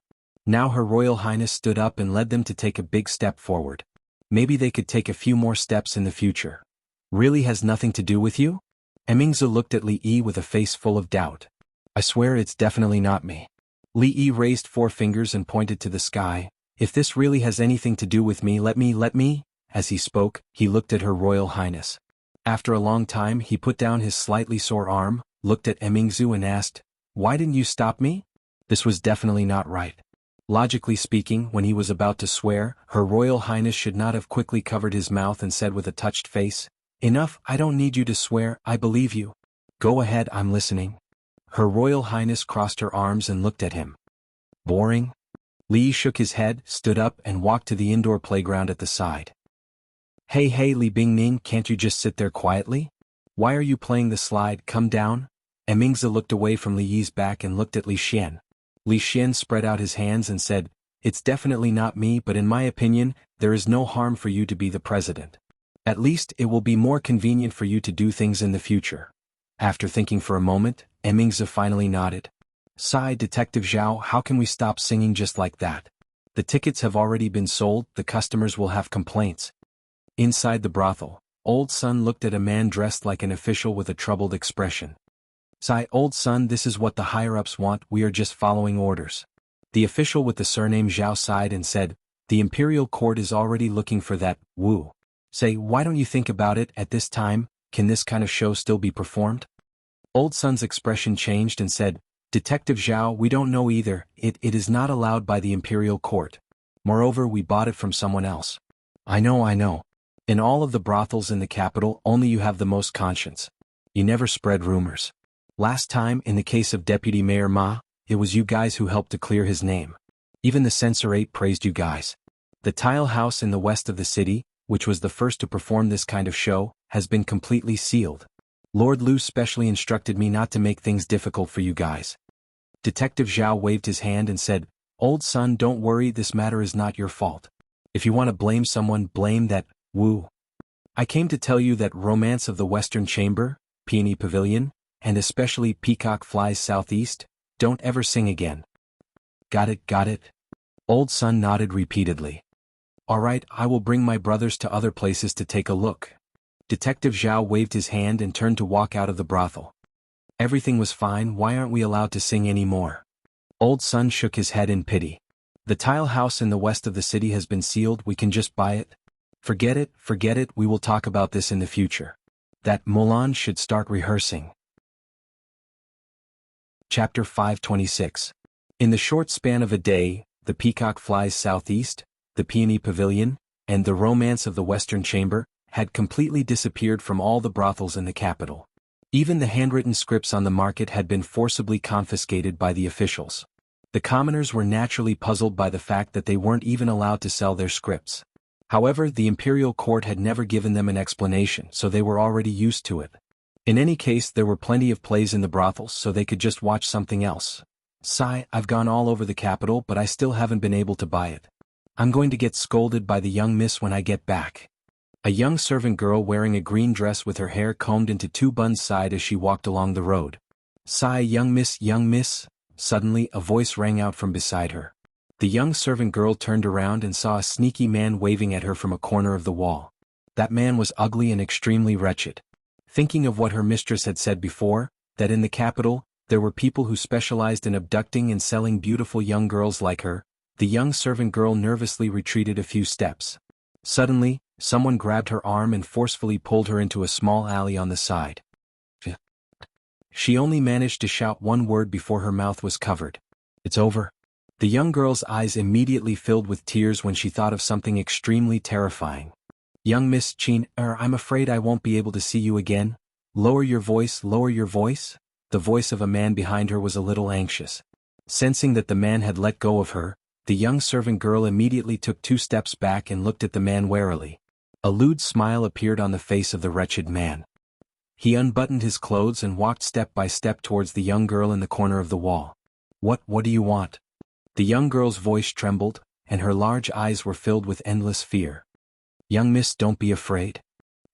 Now Her Royal Highness stood up and led them to take a big step forward. Maybe they could take a few more steps in the future. Really has nothing to do with you? Emingzi looked at Li Yi with a face full of doubt. I swear it's definitely not me. Li Yi raised 4 fingers and pointed to the sky. If this really has anything to do with me, let me, as he spoke, he looked at Her Royal Highness. After a long time he put down his slightly sore arm, looked at Emingzu and asked, "Why didn't you stop me?" This was definitely not right. Logically speaking, when he was about to swear, Her Royal Highness should not have quickly covered his mouth and said with a touched face, "Enough, I don't need you to swear, I believe you. Go ahead, I'm listening." Her Royal Highness crossed her arms and looked at him. Boring? Li shook his head, stood up and walked to the indoor playground at the side. Hey Li Bingning, can't you just sit there quietly? Why are you playing the slide? Come down." Emingzi looked away from Li Yi's back and looked at Li Xian. Li Xian spread out his hands and said, "It's definitely not me, but in my opinion, there is no harm for you to be the president. At least it will be more convenient for you to do things in the future." After thinking for a moment, Emingzi finally nodded. "Sigh, Detective Zhao, how can we stop singing just like that? The tickets have already been sold, the customers will have complaints." Inside the brothel, Old Sun looked at a man dressed like an official with a troubled expression. "Sigh, Old Sun, this is what the higher-ups want, we are just following orders." The official with the surname Zhao sighed and said, "The Imperial Court is already looking for that, Wu. Say, why don't you think about it at this time, can this kind of show still be performed?" Old Sun's expression changed and said, "Detective Zhao, we don't know either, it is not allowed by the Imperial Court. Moreover, we bought it from someone else." I know. In all of the brothels in the capital, only you have the most conscience. You never spread rumors. Last time, in the case of Deputy Mayor Ma, it was you guys who helped to clear his name. Even the censorate praised you guys. The tile house in the west of the city, which was the first to perform this kind of show, has been completely sealed. Lord Lu specially instructed me not to make things difficult for you guys. Detective Zhao waved his hand and said, "Old Sun, don't worry, this matter is not your fault. If you want to blame someone, blame that Wu. I came to tell you that Romance of the Western Chamber, Peony Pavilion, and especially Peacock Flies Southeast, don't ever sing again." Got it. Old Sun nodded repeatedly. "Alright, I will bring my brothers to other places to take a look." Detective Zhao waved his hand and turned to walk out of the brothel. "Everything was fine, why aren't we allowed to sing anymore?" Old Sun shook his head in pity. "The tile house in the west of the city has been sealed, we can just buy it." Forget it, we will talk about this in the future. That Mulan should start rehearsing. Chapter 526. In the short span of a day, the Peacock Flies Southeast, the Peony Pavilion, and the Romance of the Western Chamber had completely disappeared from all the brothels in the capital. Even the handwritten scripts on the market had been forcibly confiscated by the officials. The commoners were naturally puzzled by the fact that they weren't even allowed to sell their scripts. However, the Imperial Court had never given them an explanation, so they were already used to it. In any case, there were plenty of plays in the brothels, so they could just watch something else. Sigh, I've gone all over the capital, but I still haven't been able to buy it. I'm going to get scolded by the young miss when I get back. A young servant girl wearing a green dress with her hair combed into two buns sighed as she walked along the road. Sigh, young miss. Suddenly, a voice rang out from beside her. The young servant girl turned around and saw a sneaky man waving at her from a corner of the wall. That man was ugly and extremely wretched. Thinking of what her mistress had said before, that in the capital, there were people who specialized in abducting and selling beautiful young girls like her, the young servant girl nervously retreated a few steps. Suddenly, someone grabbed her arm and forcefully pulled her into a small alley on the side. She only managed to shout one word before her mouth was covered. "It's over." The young girl's eyes immediately filled with tears when she thought of something extremely terrifying. "Young Miss Chin, I'm afraid I won't be able to see you again. Lower your voice. The voice of a man behind her was a little anxious. Sensing that the man had let go of her, the young servant girl immediately took 2 steps back and looked at the man warily. A lewd smile appeared on the face of the wretched man. He unbuttoned his clothes and walked step by step towards the young girl in the corner of the wall. What do you want?" The young girl's voice trembled, and her large eyes were filled with endless fear. "Young miss, don't be afraid."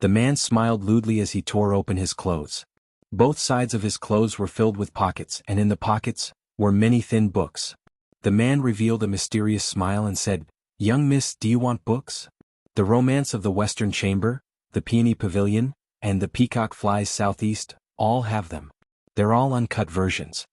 The man smiled lewdly as he tore open his clothes. Both sides of his clothes were filled with pockets, and in the pockets were many thin books. The man revealed a mysterious smile and said, "Young miss, do you want books? The Romance of the Western Chamber, the Peony Pavilion, and the Peacock Flies Southeast, all have them. They're all uncut versions."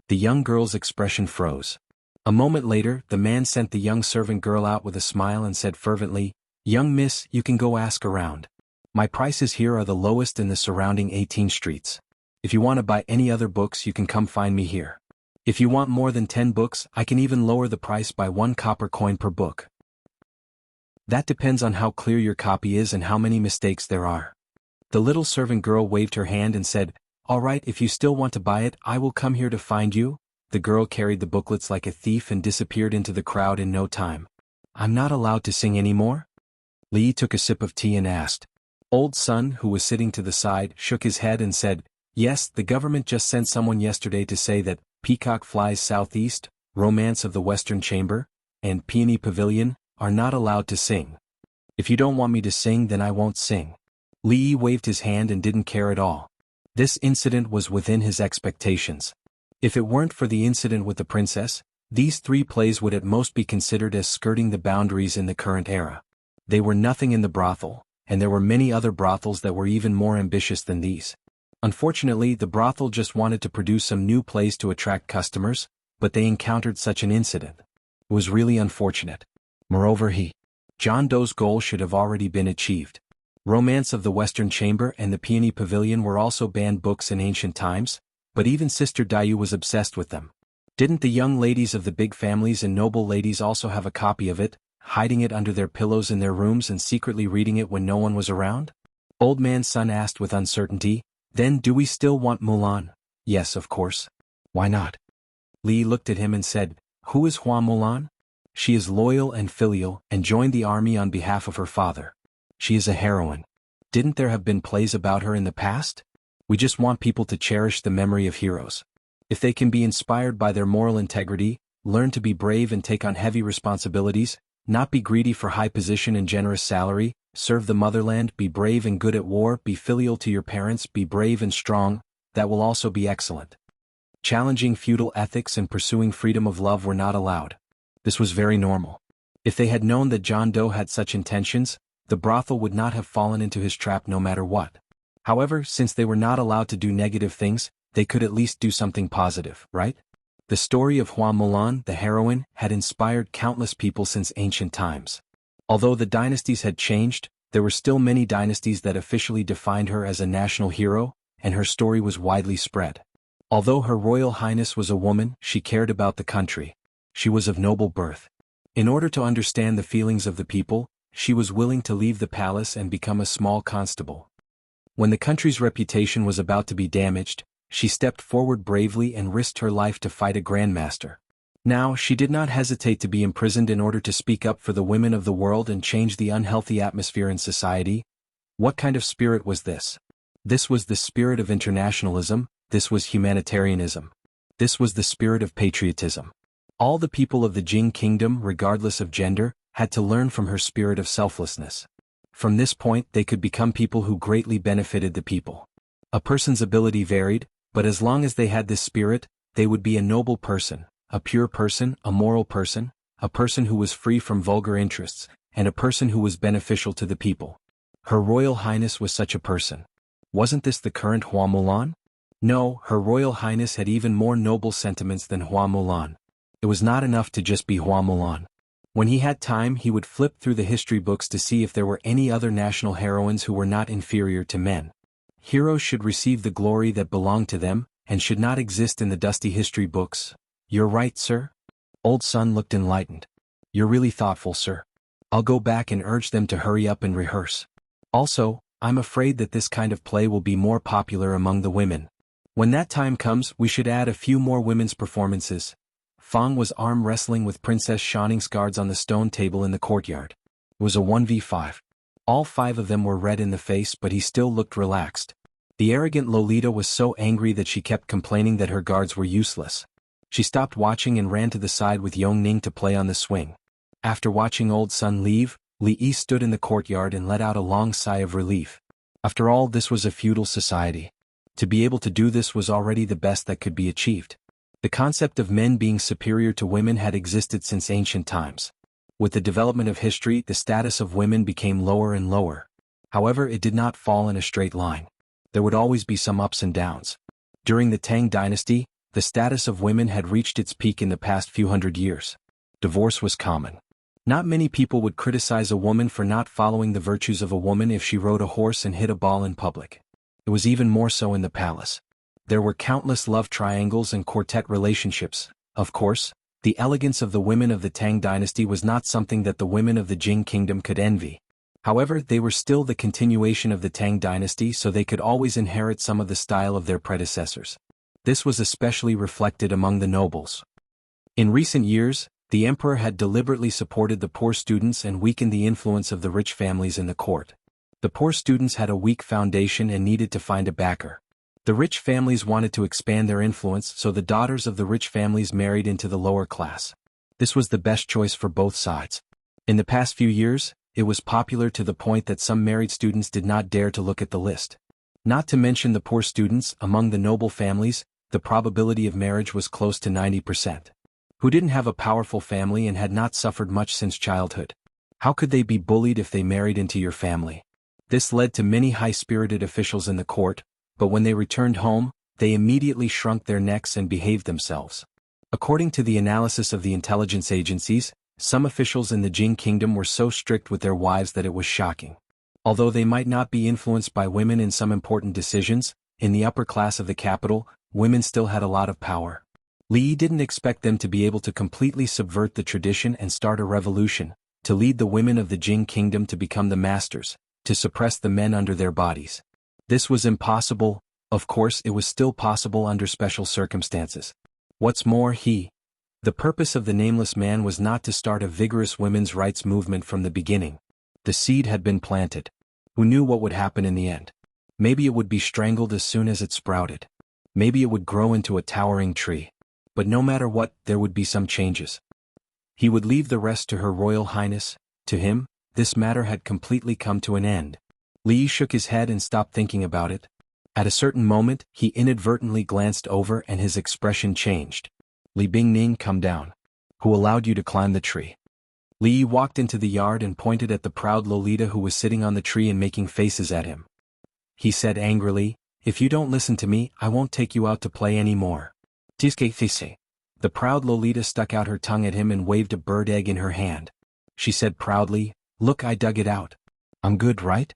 The young girl's expression froze. A moment later, the man sent the young servant girl out with a smile and said fervently, Young miss, you can go ask around. My prices here are the lowest in the surrounding 18 streets. If you want to buy any other books, you can come find me here. If you want more than 10 books, I can even lower the price by 1 copper coin per book. That depends on how clear your copy is and how many mistakes there are. The little servant girl waved her hand and said, "All right, if you still want to buy it, I will come here to find you." The girl carried the booklets like a thief and disappeared into the crowd in no time. "I'm not allowed to sing anymore?" Li took a sip of tea and asked. Old Sun, who was sitting to the side, shook his head and said, "Yes, the government just sent someone yesterday to say that Peacock Flies Southeast, Romance of the Western Chamber, and Peony Pavilion are not allowed to sing. If you don't want me to sing, then I won't sing." Li waved his hand and didn't care at all. This incident was within his expectations. If it weren't for the incident with the princess, these 3 plays would at most be considered as skirting the boundaries in the current era. They were nothing in the brothel, and there were many other brothels that were even more ambitious than these. Unfortunately, the brothel just wanted to produce some new plays to attract customers, but they encountered such an incident. It was really unfortunate. Moreover, John Doe's goal should have already been achieved. Romance of the Western Chamber and the Peony Pavilion were also banned books in ancient times, but even Sister Dayu was obsessed with them. Didn't the young ladies of the big families and noble ladies also have a copy of it, hiding it under their pillows in their rooms and secretly reading it when no one was around? Old Man Sun asked with uncertainty, "Then do we still want Mulan?" "Yes, of course. Why not?" Li looked at him and said, "Who is Hua Mulan?" "She is loyal and filial and joined the army on behalf of her father. She is a heroine. Didn't there have been plays about her in the past? We just want people to cherish the memory of heroes. If they can be inspired by their moral integrity, learn to be brave and take on heavy responsibilities, not be greedy for high position and generous salary, serve the motherland, be brave and good at war, be filial to your parents, be brave and strong, that will also be excellent. Challenging feudal ethics and pursuing freedom of love were not allowed." This was very normal. If they had known that John Doe had such intentions, the brothel would not have fallen into his trap no matter what. However, since they were not allowed to do negative things, they could at least do something positive, right? The story of Hua Mulan, the heroine, had inspired countless people since ancient times. Although the dynasties had changed, there were still many dynasties that officially defined her as a national hero, and her story was widely spread. Although Her Royal Highness was a woman, she cared about the country. She was of noble birth. In order to understand the feelings of the people, she was willing to leave the palace and become a small constable. When the country's reputation was about to be damaged, she stepped forward bravely and risked her life to fight a grandmaster. Now, she did not hesitate to be imprisoned in order to speak up for the women of the world and change the unhealthy atmosphere in society. What kind of spirit was this? This was the spirit of internationalism, this was humanitarianism. This was the spirit of patriotism. All the people of the Jing kingdom, regardless of gender, had to learn from her spirit of selflessness. From this point, they could become people who greatly benefited the people. A person's ability varied, but as long as they had this spirit, they would be a noble person, a pure person, a moral person, a person who was free from vulgar interests, and a person who was beneficial to the people. Her Royal Highness was such a person. Wasn't this the current Hua Mulan? No, Her Royal Highness had even more noble sentiments than Hua Mulan. It was not enough to just be Hua Mulan. When he had time, he would flip through the history books to see if there were any other national heroines who were not inferior to men. Heroes should receive the glory that belonged to them, and should not exist in the dusty history books. You're right, sir? Old Sun looked enlightened. You're really thoughtful, sir. I'll go back and urge them to hurry up and rehearse. Also, I'm afraid that this kind of play will be more popular among the women. When that time comes, we should add a few more women's performances. Fang was arm wrestling with Princess Xianxia guards on the stone table in the courtyard. It was a 1v5. All 5 of them were red in the face, but he still looked relaxed. The arrogant Lolita was so angry that she kept complaining that her guards were useless. She stopped watching and ran to the side with Yongning to play on the swing. After watching Old Sun leave, Li Yi stood in the courtyard and let out a long sigh of relief. After all, this was a feudal society. To be able to do this was already the best that could be achieved. The concept of men being superior to women had existed since ancient times. With the development of history, the status of women became lower and lower. However, it did not fall in a straight line. There would always be some ups and downs. During the Tang dynasty, the status of women had reached its peak in the past few hundred years. Divorce was common. Not many people would criticize a woman for not following the virtues of a woman if she rode a horse and hit a ball in public. It was even more so in the palace. There were countless love triangles and quartet relationships. Of course, the elegance of the women of the Tang dynasty was not something that the women of the Jing kingdom could envy. However, they were still the continuation of the Tang dynasty, so they could always inherit some of the style of their predecessors. This was especially reflected among the nobles. In recent years, the emperor had deliberately supported the poor students and weakened the influence of the rich families in the court. The poor students had a weak foundation and needed to find a backer. The rich families wanted to expand their influence, so the daughters of the rich families married into the lower class. This was the best choice for both sides. In the past few years, it was popular to the point that some married students did not dare to look at the list. Not to mention the poor students, among the noble families, the probability of marriage was close to 90%. Who didn't have a powerful family and had not suffered much since childhood. How could they be bullied if they married into your family? This led to many high-spirited officials in the court, but when they returned home, they immediately shrunk their necks and behaved themselves. According to the analysis of the intelligence agencies, some officials in the Jing kingdom were so strict with their wives that it was shocking. Although they might not be influenced by women in some important decisions, in the upper class of the capital, women still had a lot of power. Li didn't expect them to be able to completely subvert the tradition and start a revolution, to lead the women of the Jing kingdom to become the masters, to suppress the men under their bodies. This was impossible. Of course, it was still possible under special circumstances. What's more, the purpose of the nameless man was not to start a vigorous women's rights movement from the beginning. The seed had been planted. Who knew what would happen in the end? Maybe it would be strangled as soon as it sprouted. Maybe it would grow into a towering tree. But no matter what, there would be some changes. He would leave the rest to Her Royal Highness. To him, this matter had completely come to an end. Li shook his head and stopped thinking about it. At a certain moment, he inadvertently glanced over and his expression changed. Li Bingning, come down. Who allowed you to climb the tree? Li walked into the yard and pointed at the proud Lolita who was sitting on the tree and making faces at him. He said angrily, if you don't listen to me, I won't take you out to play anymore. The proud Lolita stuck out her tongue at him and waved a bird egg in her hand. She said proudly, look, I dug it out. I'm good, right?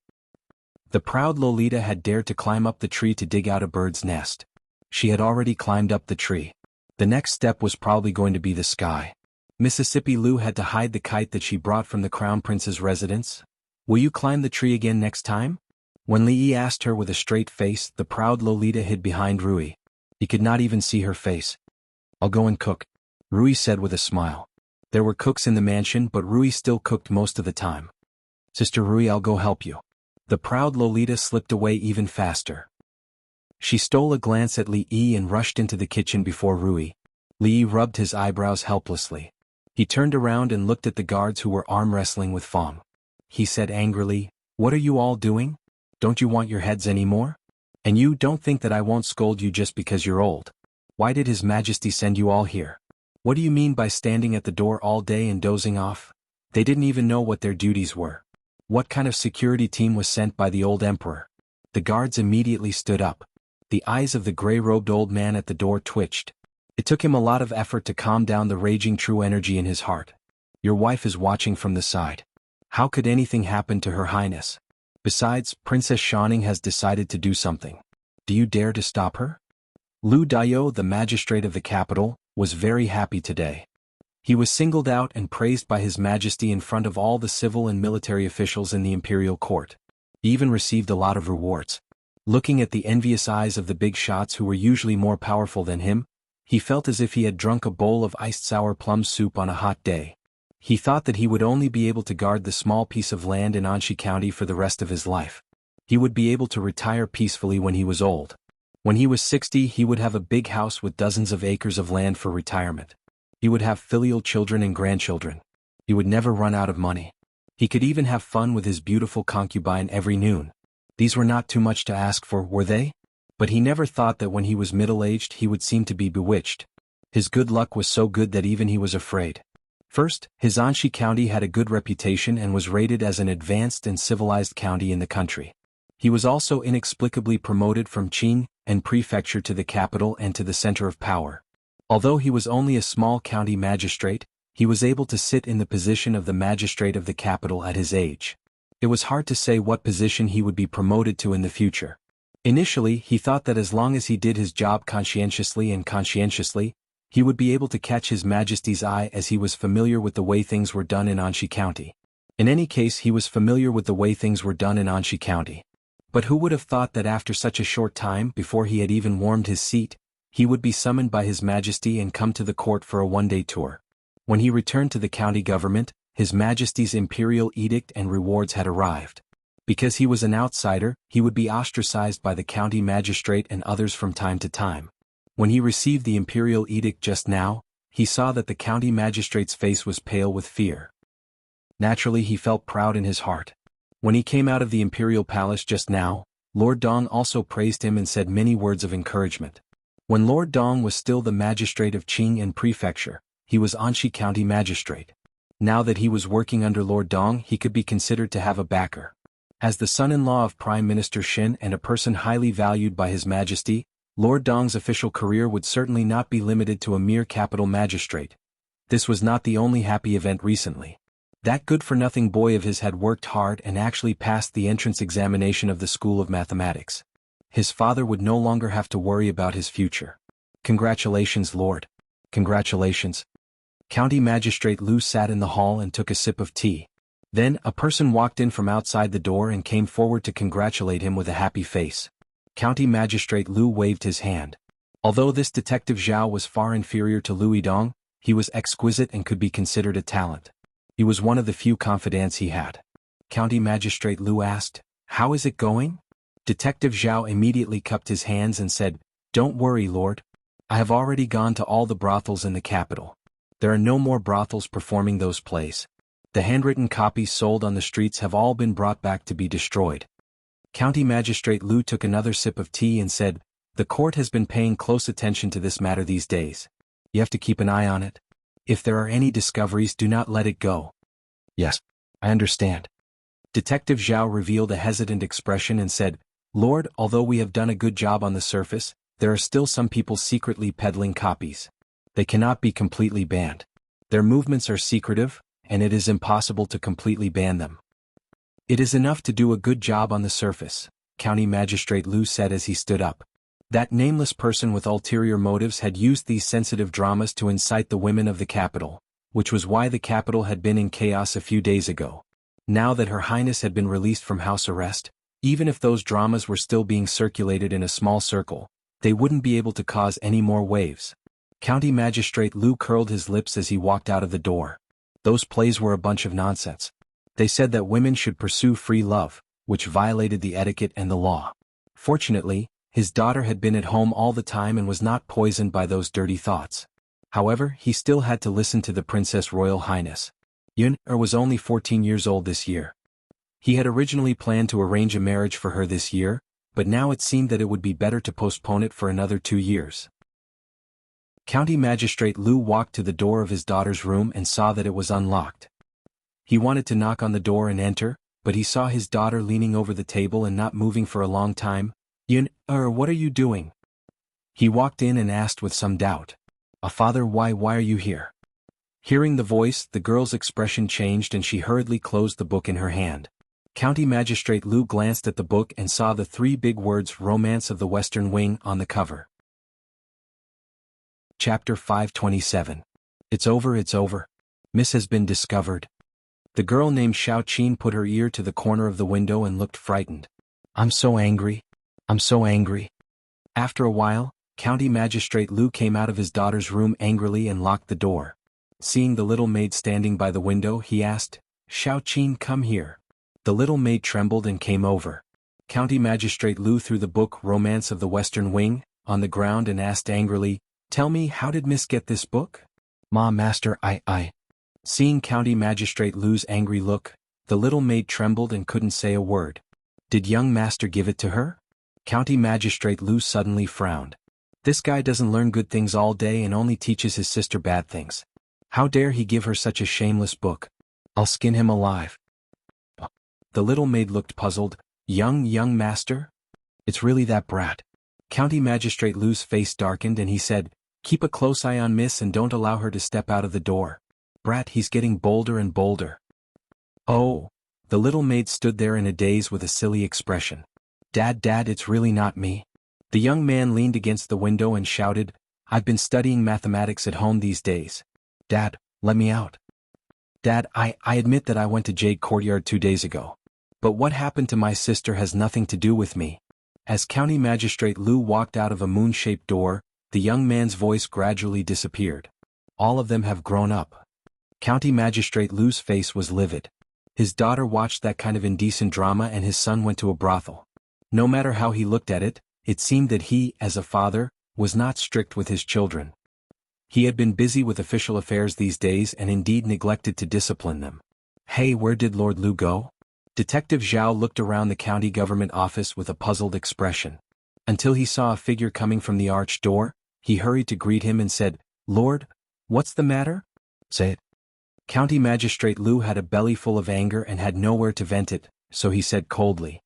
The proud Lolita had dared to climb up the tree to dig out a bird's nest. She had already climbed up the tree. The next step was probably going to be the sky. Mississippi Lou had to hide the kite that she brought from the Crown Prince's residence. Will you climb the tree again next time? When Li asked her with a straight face, the proud Lolita hid behind Rui. He could not even see her face. I'll go and cook, Rui said with a smile. There were cooks in the mansion, but Rui still cooked most of the time. Sister Rui, I'll go help you. The proud Lolita slipped away even faster. She stole a glance at Li Yi and rushed into the kitchen before Rui. Li Yi rubbed his eyebrows helplessly. He turned around and looked at the guards who were arm wrestling with Fong. He said angrily, what are you all doing? Don't you want your heads anymore? And you don't think that I won't scold you just because you're old? Why did His Majesty send you all here? What do you mean by standing at the door all day and dozing off? They didn't even know what their duties were. What kind of security team was sent by the old emperor? The guards immediately stood up. The eyes of the gray-robed old man at the door twitched. It took him a lot of effort to calm down the raging true energy in his heart. Your wife is watching from the side. How could anything happen to Her Highness? Besides, Princess Xianxia has decided to do something. Do you dare to stop her? Lu Dayo, the magistrate of the capital, was very happy today. He was singled out and praised by His Majesty in front of all the civil and military officials in the imperial court. He even received a lot of rewards. Looking at the envious eyes of the big shots who were usually more powerful than him, he felt as if he had drunk a bowl of iced sour plum soup on a hot day. He thought that he would only be able to guard the small piece of land in Anshi County for the rest of his life. He would be able to retire peacefully when he was old. When he was 60, he would have a big house with dozens of acres of land for retirement. He would have filial children and grandchildren. He would never run out of money. He could even have fun with his beautiful concubine every noon. These were not too much to ask for, were they? But he never thought that when he was middle-aged he would seem to be bewitched. His good luck was so good that even he was afraid. First, his Anshi County had a good reputation and was rated as an advanced and civilized county in the country. He was also inexplicably promoted from Qing and prefecture to the capital and to the center of power. Although he was only a small county magistrate, He was able to sit in the position of the magistrate of the capital at his age. It was hard to say what position he would be promoted to in the future. Initially, he thought that as long as he did his job conscientiously, he would be able to catch His Majesty's eye, as he was familiar with the way things were done in Anshi County. In any case, he was familiar with the way things were done in Anshi County. But who would have thought that after such a short time, before he had even warmed his seat, he would be summoned by His Majesty and come to the court for a one-day tour. When he returned to the county government, His Majesty's imperial edict and rewards had arrived. Because he was an outsider, he would be ostracized by the county magistrate and others from time to time. When he received the imperial edict just now, he saw that the county magistrate's face was pale with fear. Naturally, he felt proud in his heart. When he came out of the imperial palace just now, Lord Dong also praised him and said many words of encouragement. When Lord Dong was still the magistrate of Qing Prefecture, he was Anshi County magistrate. Now that he was working under Lord Dong, he could be considered to have a backer. As the son-in-law of Prime Minister Shin and a person highly valued by His Majesty, Lord Dong's official career would certainly not be limited to a mere capital magistrate. This was not the only happy event recently. That good-for-nothing boy of his had worked hard and actually passed the entrance examination of the School of Mathematics. His father would no longer have to worry about his future. Congratulations, Lord. Congratulations. County Magistrate Liu sat in the hall and took a sip of tea. Then, a person walked in from outside the door and came forward to congratulate him with a happy face. County Magistrate Liu waved his hand. Although this detective Zhao was far inferior to Liu Yidong, he was exquisite and could be considered a talent. He was one of the few confidants he had. County Magistrate Liu asked, "How is it going?" Detective Zhao immediately cupped his hands and said, "Don't worry, Lord. I have already gone to all the brothels in the capital. There are no more brothels performing those plays. The handwritten copies sold on the streets have all been brought back to be destroyed." County Magistrate Liu took another sip of tea and said, "The court has been paying close attention to this matter these days. You have to keep an eye on it. If there are any discoveries, do not let it go." "Yes, I understand." Detective Zhao revealed a hesitant expression and said, "Lord, although we have done a good job on the surface, there are still some people secretly peddling copies. They cannot be completely banned. Their movements are secretive, and it is impossible to completely ban them. It is enough to do a good job on the surface," County Magistrate Liu said as he stood up. That nameless person with ulterior motives had used these sensitive dramas to incite the women of the capital, which was why the capital had been in chaos a few days ago. Now that Her Highness had been released from house arrest, even if those dramas were still being circulated in a small circle, they wouldn't be able to cause any more waves. County Magistrate Liu curled his lips as he walked out of the door. Those plays were a bunch of nonsense. They said that women should pursue free love, which violated the etiquette and the law. Fortunately, his daughter had been at home all the time and was not poisoned by those dirty thoughts. However, he still had to listen to the Princess Royal Highness. Yun-er was only 14 years old this year. He had originally planned to arrange a marriage for her this year, but now it seemed that it would be better to postpone it for another 2 years. County Magistrate Liu walked to the door of his daughter's room and saw that it was unlocked. He wanted to knock on the door and enter, but he saw his daughter leaning over the table and not moving for a long time. "Yun-er, what are you doing?" He walked in and asked with some doubt. Father, why are you here?" Hearing the voice, the girl's expression changed and she hurriedly closed the book in her hand. County Magistrate Liu glanced at the book and saw the 3 big words "Romance of the Western Wing" on the cover. Chapter 527. It's over. Miss has been discovered. The girl named Xiao Qin put her ear to the corner of the window and looked frightened. I'm so angry. After a while, County Magistrate Liu came out of his daughter's room angrily and locked the door. Seeing the little maid standing by the window, he asked, "Xiao Qin, come here." The little maid trembled and came over. County Magistrate Liu threw the book "Romance of the Western Wing" on the ground and asked angrily, "Tell me, how did Miss get this book?" "Ma, Master, I. Seeing County Magistrate Liu's angry look, the little maid trembled and couldn't say a word. "Did young master give it to her?" County Magistrate Liu suddenly frowned. This guy doesn't learn good things all day and only teaches his sister bad things. How dare he give her such a shameless book? I'll skin him alive. The little maid looked puzzled. Young master? It's really that brat." County Magistrate Liu's face darkened and he said, "Keep a close eye on Miss and don't allow her to step out of the door. Brat, he's getting bolder and bolder. Oh. The little maid stood there in a daze with a silly expression. Dad, it's really not me. The young man leaned against the window and shouted, I've been studying mathematics at home these days. Dad, let me out. Dad, I admit that I went to Jade Courtyard 2 days ago. But what happened to my sister has nothing to do with me. As County Magistrate Lu walked out of a moon-shaped door, the young man's voice gradually disappeared. All of them have grown up. County Magistrate Lu's face was livid. His daughter watched that kind of indecent drama and his son went to a brothel. No matter how he looked at it, it seemed that he, as a father, was not strict with his children. He had been busy with official affairs these days and indeed neglected to discipline them. Hey, where did Lord Lu go? Detective Zhao looked around the county government office with a puzzled expression. Until he saw a figure coming from the arched door, he hurried to greet him and said, Lord, what's the matter? Say it. County Magistrate Lu had a belly full of anger and had nowhere to vent it, so he said coldly.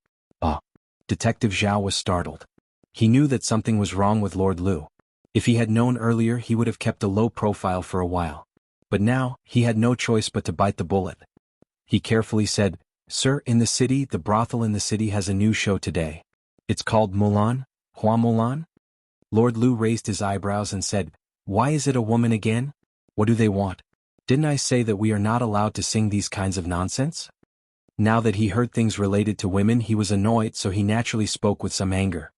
Detective Zhao was startled. He knew that something was wrong with Lord Lu. If he had known earlier he would have kept a low profile for a while. But now, he had no choice but to bite the bullet. He carefully said, Sir, in the city, the brothel in the city has a new show today. It's called Mulan, Mulan? Lord Lu raised his eyebrows and said, Why is it a woman again? What do they want? Didn't I say that we are not allowed to sing these kinds of nonsense? Now that he heard things related to women he was annoyed, so he naturally spoke with some anger.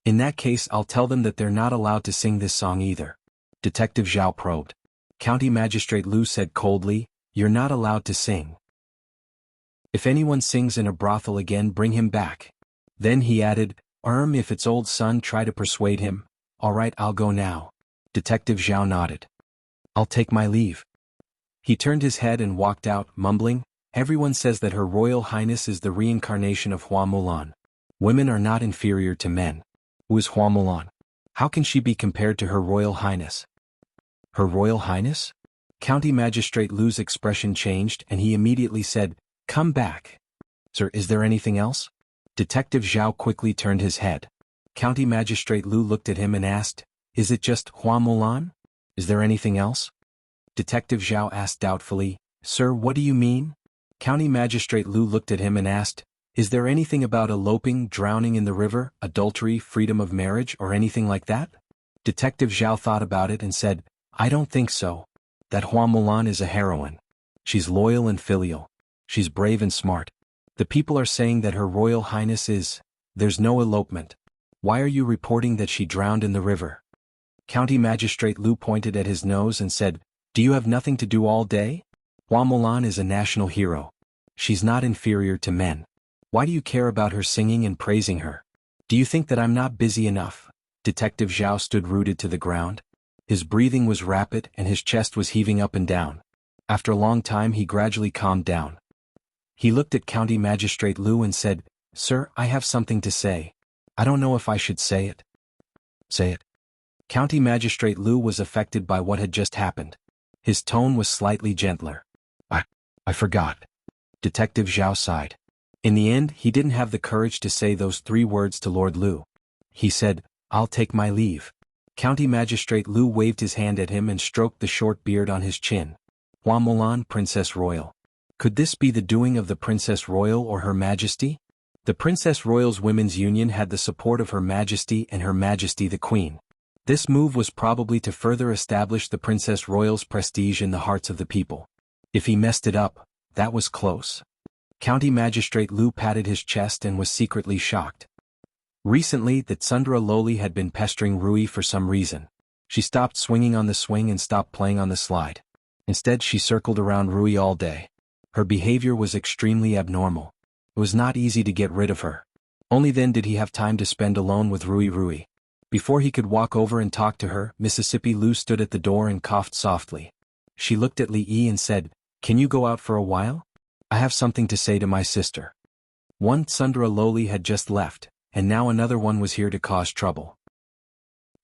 In that case I'll tell them that they're not allowed to sing this song either. Detective Zhao probed. County Magistrate Lu said coldly, You're not allowed to sing. If anyone sings in a brothel again, bring him back. Then he added, if its old son try to persuade him. All right, I'll go now. Detective Zhao nodded. I'll take my leave. He turned his head and walked out, mumbling, Everyone says that Her Royal Highness is the reincarnation of Hua Mulan. Women are not inferior to men. Who is Hua Mulan? How can she be compared to Her Royal Highness? Her Royal Highness? County Magistrate Lu's expression changed and he immediately said, Come back. Sir, is there anything else? Detective Zhao quickly turned his head. County Magistrate Lu looked at him and asked, Is it just Hua Mulan? Is there anything else? Detective Zhao asked doubtfully, Sir, what do you mean? County Magistrate Lu looked at him and asked, Is there anything about eloping, drowning in the river, adultery, freedom of marriage, or anything like that? Detective Zhao thought about it and said, I don't think so. That Hua Mulan is a heroine. She's loyal and filial. She's brave and smart. The people are saying that Her Royal Highness is. There's no elopement. Why are you reporting that she drowned in the river? County Magistrate Lu pointed at his nose and said, Do you have nothing to do all day? Hua Mulan is a national hero. She's not inferior to men. Why do you care about her singing and praising her? Do you think that I'm not busy enough? Detective Zhao stood rooted to the ground. His breathing was rapid and his chest was heaving up and down. After a long time he gradually calmed down. He looked at County Magistrate Lu and said, Sir, I have something to say. I don't know if I should say it. Say it. County Magistrate Lu was affected by what had just happened. His tone was slightly gentler. I forgot. Detective Zhao sighed. In the end, he didn't have the courage to say those 3 words to Lord Lu. He said, I'll take my leave. County Magistrate Lu waved his hand at him and stroked the short beard on his chin. Hua Mulan, Princess Royal. Could this be the doing of the Princess Royal or Her Majesty? The Princess Royal's Women's Union had the support of Her Majesty and Her Majesty the Queen. This move was probably to further establish the Princess Royal's prestige in the hearts of the people. If he messed it up, that was close. County Magistrate Lu patted his chest and was secretly shocked. Recently, that Tsundra Loli had been pestering Rui for some reason. She stopped swinging on the swing and stopped playing on the slide. Instead, she circled around Rui all day. Her behavior was extremely abnormal. It was not easy to get rid of her. Only then did he have time to spend alone with Rui. Before he could walk over and talk to her, Mississippi Lu stood at the door and coughed softly. She looked at Li Yi and said, Can you go out for a while? I have something to say to my sister. One Tsundra Loli had just left, and now another one was here to cause trouble.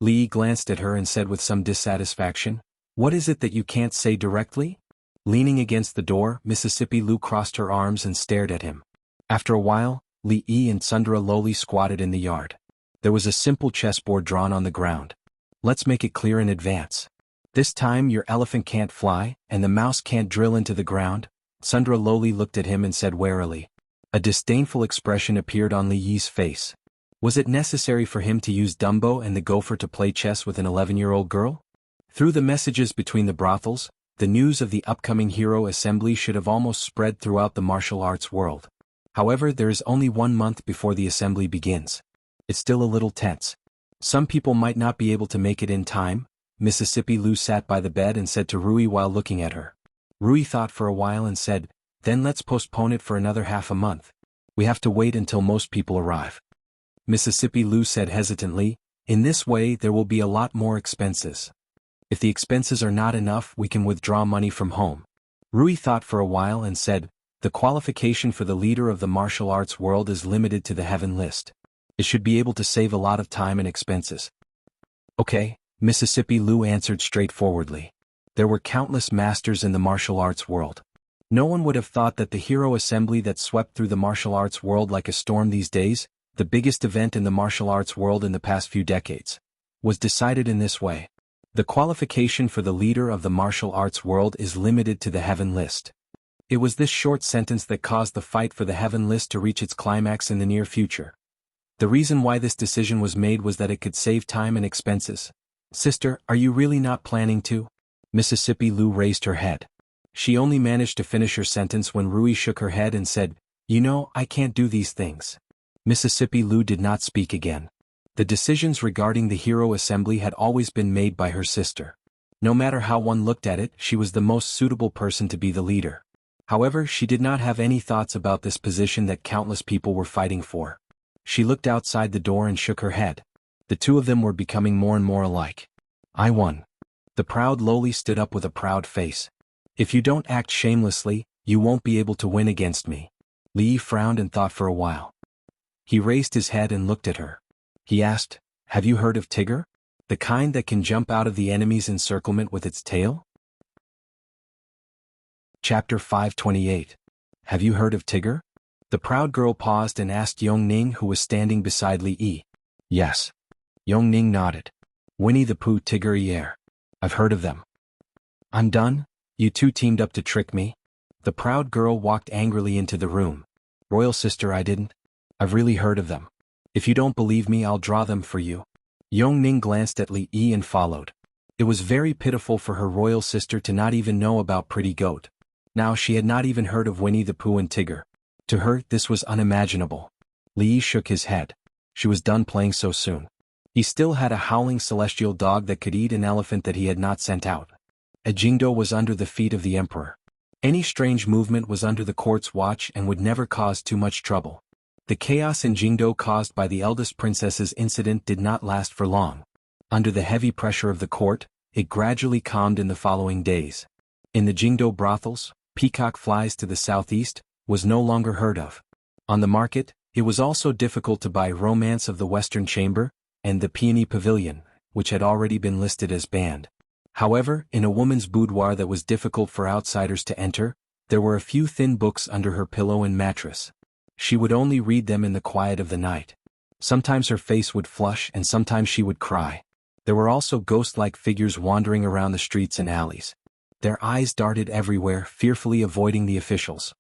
Li Yi glanced at her and said with some dissatisfaction, What is it that you can't say directly? Leaning against the door, Mississippi Lu crossed her arms and stared at him. After a while, Li Yi and Tsundra Loli squatted in the yard. There was a simple chessboard drawn on the ground. Let's make it clear in advance. This time your elephant can't fly, and the mouse can't drill into the ground. Sundra lowly looked at him and said warily. A disdainful expression appeared on Li Yi's face. Was it necessary for him to use Dumbo and the gopher to play chess with an 11-year-old girl? Through the messages between the brothels, the news of the upcoming hero assembly should have almost spread throughout the martial arts world. However, there is only 1 month before the assembly begins. It's still a little tense. Some people might not be able to make it in time. Mississippi Lou sat by the bed and said to Rui while looking at her. Rui thought for a while and said, then let's postpone it for another half a month. We have to wait until most people arrive. Mississippi Lou said hesitantly, in this way there will be a lot more expenses. If the expenses are not enough, we can withdraw money from home. Rui thought for a while and said, the qualification for the leader of the martial arts world is limited to the heaven list. It should be able to save a lot of time and expenses. Okay, Mississippi Lou answered straightforwardly. There were countless masters in the martial arts world. No one would have thought that the hero assembly that swept through the martial arts world like a storm these days, the biggest event in the martial arts world in the past few decades, was decided in this way. The qualification for the leader of the martial arts world is limited to the heaven list. It was this short sentence that caused the fight for the heaven list to reach its climax in the near future. The reason why this decision was made was that it could save time and expenses. Sister, are you really not planning to? Mississippi Lou raised her head. She only managed to finish her sentence when Rui shook her head and said, you know, I can't do these things. Mississippi Lou did not speak again. The decisions regarding the hero assembly had always been made by her sister. No matter how one looked at it, she was the most suitable person to be the leader. However, she did not have any thoughts about this position that countless people were fighting for. She looked outside the door and shook her head. The two of them were becoming more and more alike. I won. The proud lowly stood up with a proud face. If you don't act shamelessly, you won't be able to win against me. Li Yi frowned and thought for a while. He raised his head and looked at her. He asked, have you heard of Tigger? The kind that can jump out of the enemy's encirclement with its tail? Chapter 528. Have you heard of Tigger? The proud girl paused and asked Yongning, who was standing beside Li Yi. Yes. Yongning nodded. Winnie the Pooh, Tigger, Ear. I've heard of them. I'm done? You two teamed up to trick me? The proud girl walked angrily into the room. Royal sister, I didn't. I've really heard of them. If you don't believe me, I'll draw them for you. Yongning glanced at Li Yi and followed. It was very pitiful for her royal sister to not even know about Pretty Goat. Now she had not even heard of Winnie the Pooh and Tigger. To her, this was unimaginable. Li Yi shook his head. She was done playing so soon. He still had a howling celestial dog that could eat an elephant that he had not sent out. A Jingdo was under the feet of the emperor. Any strange movement was under the court's watch and would never cause too much trouble. The chaos in Jingdo caused by the eldest princess's incident did not last for long. Under the heavy pressure of the court, it gradually calmed in the following days. In the Jingdo brothels, peacock flies to the southeast was no longer heard of. On the market, it was also difficult to buy Romance of the Western Chamber and the Peony Pavilion, which had already been listed as banned. However, in a woman's boudoir that was difficult for outsiders to enter, there were a few thin books under her pillow and mattress. She would only read them in the quiet of the night. Sometimes her face would flush and sometimes she would cry. There were also ghost-like figures wandering around the streets and alleys. Their eyes darted everywhere, fearfully avoiding the officials.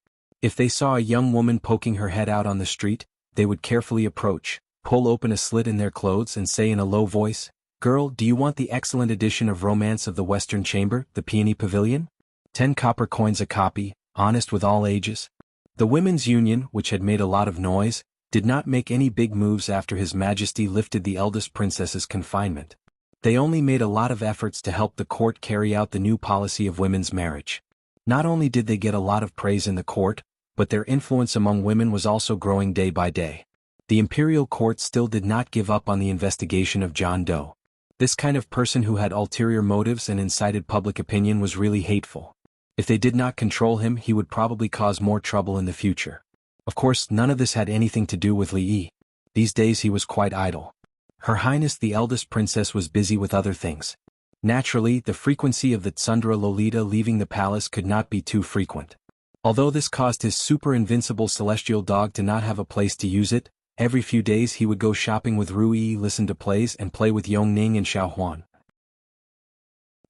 If they saw a young woman poking her head out on the street, they would carefully approach, pull open a slit in their clothes and say in a low voice, "Girl, do you want the excellent edition of Romance of the Western Chamber, the Peony Pavilion? 10 copper coins a copy, honest with all ages." The Women's Union, which had made a lot of noise, did not make any big moves after His Majesty lifted the eldest princess's confinement. They only made a lot of efforts to help the court carry out the new policy of women's marriage. Not only did they get a lot of praise in the court, but their influence among women was also growing day by day. The imperial court still did not give up on the investigation of John Doe. This kind of person who had ulterior motives and incited public opinion was really hateful. If they did not control him, he would probably cause more trouble in the future. Of course, none of this had anything to do with Li Yi. These days he was quite idle. Her Highness the eldest princess was busy with other things. Naturally, the frequency of the Tsundra Lolita leaving the palace could not be too frequent. Although this caused his super-invincible celestial dog to not have a place to use it, every few days he would go shopping with Rui, listen to plays and play with Yongning and Xuanhuan.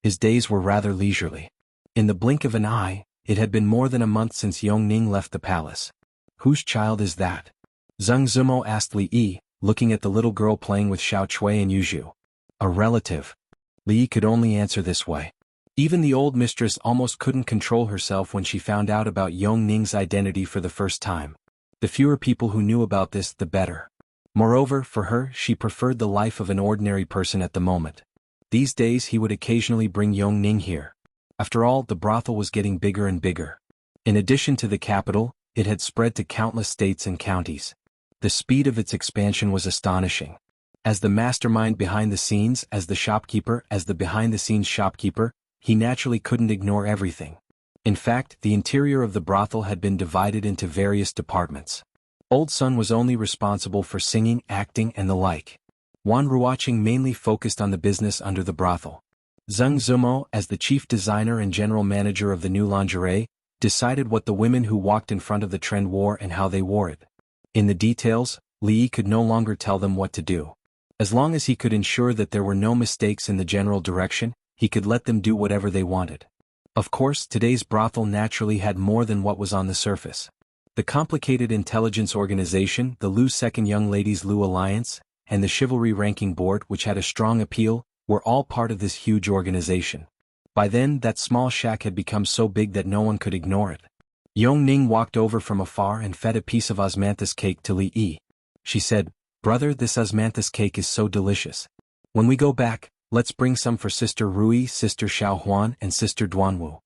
His days were rather leisurely. In the blink of an eye, it had been more than a month since Yongning left the palace. Whose child is that? Zheng Zumo asked Li Yi, looking at the little girl playing with Xiao Chui and Yuzhu. A relative. Li Yi could only answer this way. Even the old mistress almost couldn't control herself when she found out about Yongning's identity for the first time. The fewer people who knew about this, the better. Moreover, for her, she preferred the life of an ordinary person at the moment. These days he would occasionally bring Yongning here. After all, the brothel was getting bigger and bigger. In addition to the capital, it had spread to countless states and counties. The speed of its expansion was astonishing. As the mastermind behind the scenes, as the behind-the-scenes shopkeeper, he naturally couldn't ignore everything. In fact, the interior of the brothel had been divided into various departments. Old Sun was only responsible for singing, acting, and the like. Wan Ruoqing mainly focused on the business under the brothel. Zheng Zumo, as the chief designer and general manager of the new lingerie, decided what the women who walked in front of the trend wore and how they wore it. In the details, Li Yi could no longer tell them what to do. As long as he could ensure that there were no mistakes in the general direction, he could let them do whatever they wanted. Of course, today's brothel naturally had more than what was on the surface. The complicated intelligence organization, the Lu Second Young Ladies Lu Alliance, and the Chivalry Ranking Board, which had a strong appeal, were all part of this huge organization. By then, that small shack had become so big that no one could ignore it. Yongning walked over from afar and fed a piece of osmanthus cake to Li Yi. She said, "Brother, this osmanthus cake is so delicious. When we go back, let's bring some for Sister Rui, Sister Xuanhuan, and Sister Duanwu."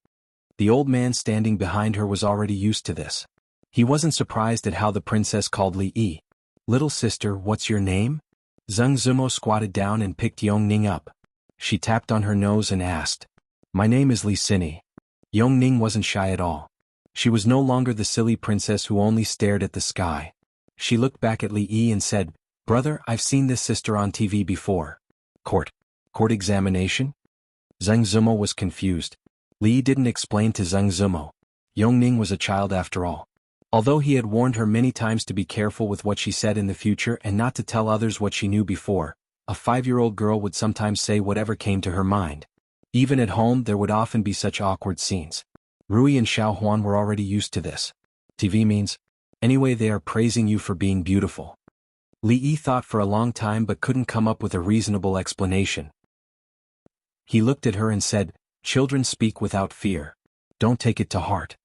The old man standing behind her was already used to this. He wasn't surprised at how the princess called Li Yi. "Little sister, what's your name?" Zheng Zumo squatted down and picked Yongning up. She tapped on her nose and asked, "My name is Li Sini." Yongning wasn't shy at all. She was no longer the silly princess who only stared at the sky. She looked back at Li Yi and said, "Brother, I've seen this sister on TV before." Court examination? Zheng Zumo was confused. Li Yi didn't explain to Zheng Zumo. Yongning was a child after all. Although he had warned her many times to be careful with what she said in the future and not to tell others what she knew before, a 5-year-old girl would sometimes say whatever came to her mind. Even at home there would often be such awkward scenes. Rui and Xuanhuan were already used to this. TV means, anyway, they are praising you for being beautiful. Li Yi thought for a long time but couldn't come up with a reasonable explanation. He looked at her and said, "Children speak without fear. Don't take it to heart."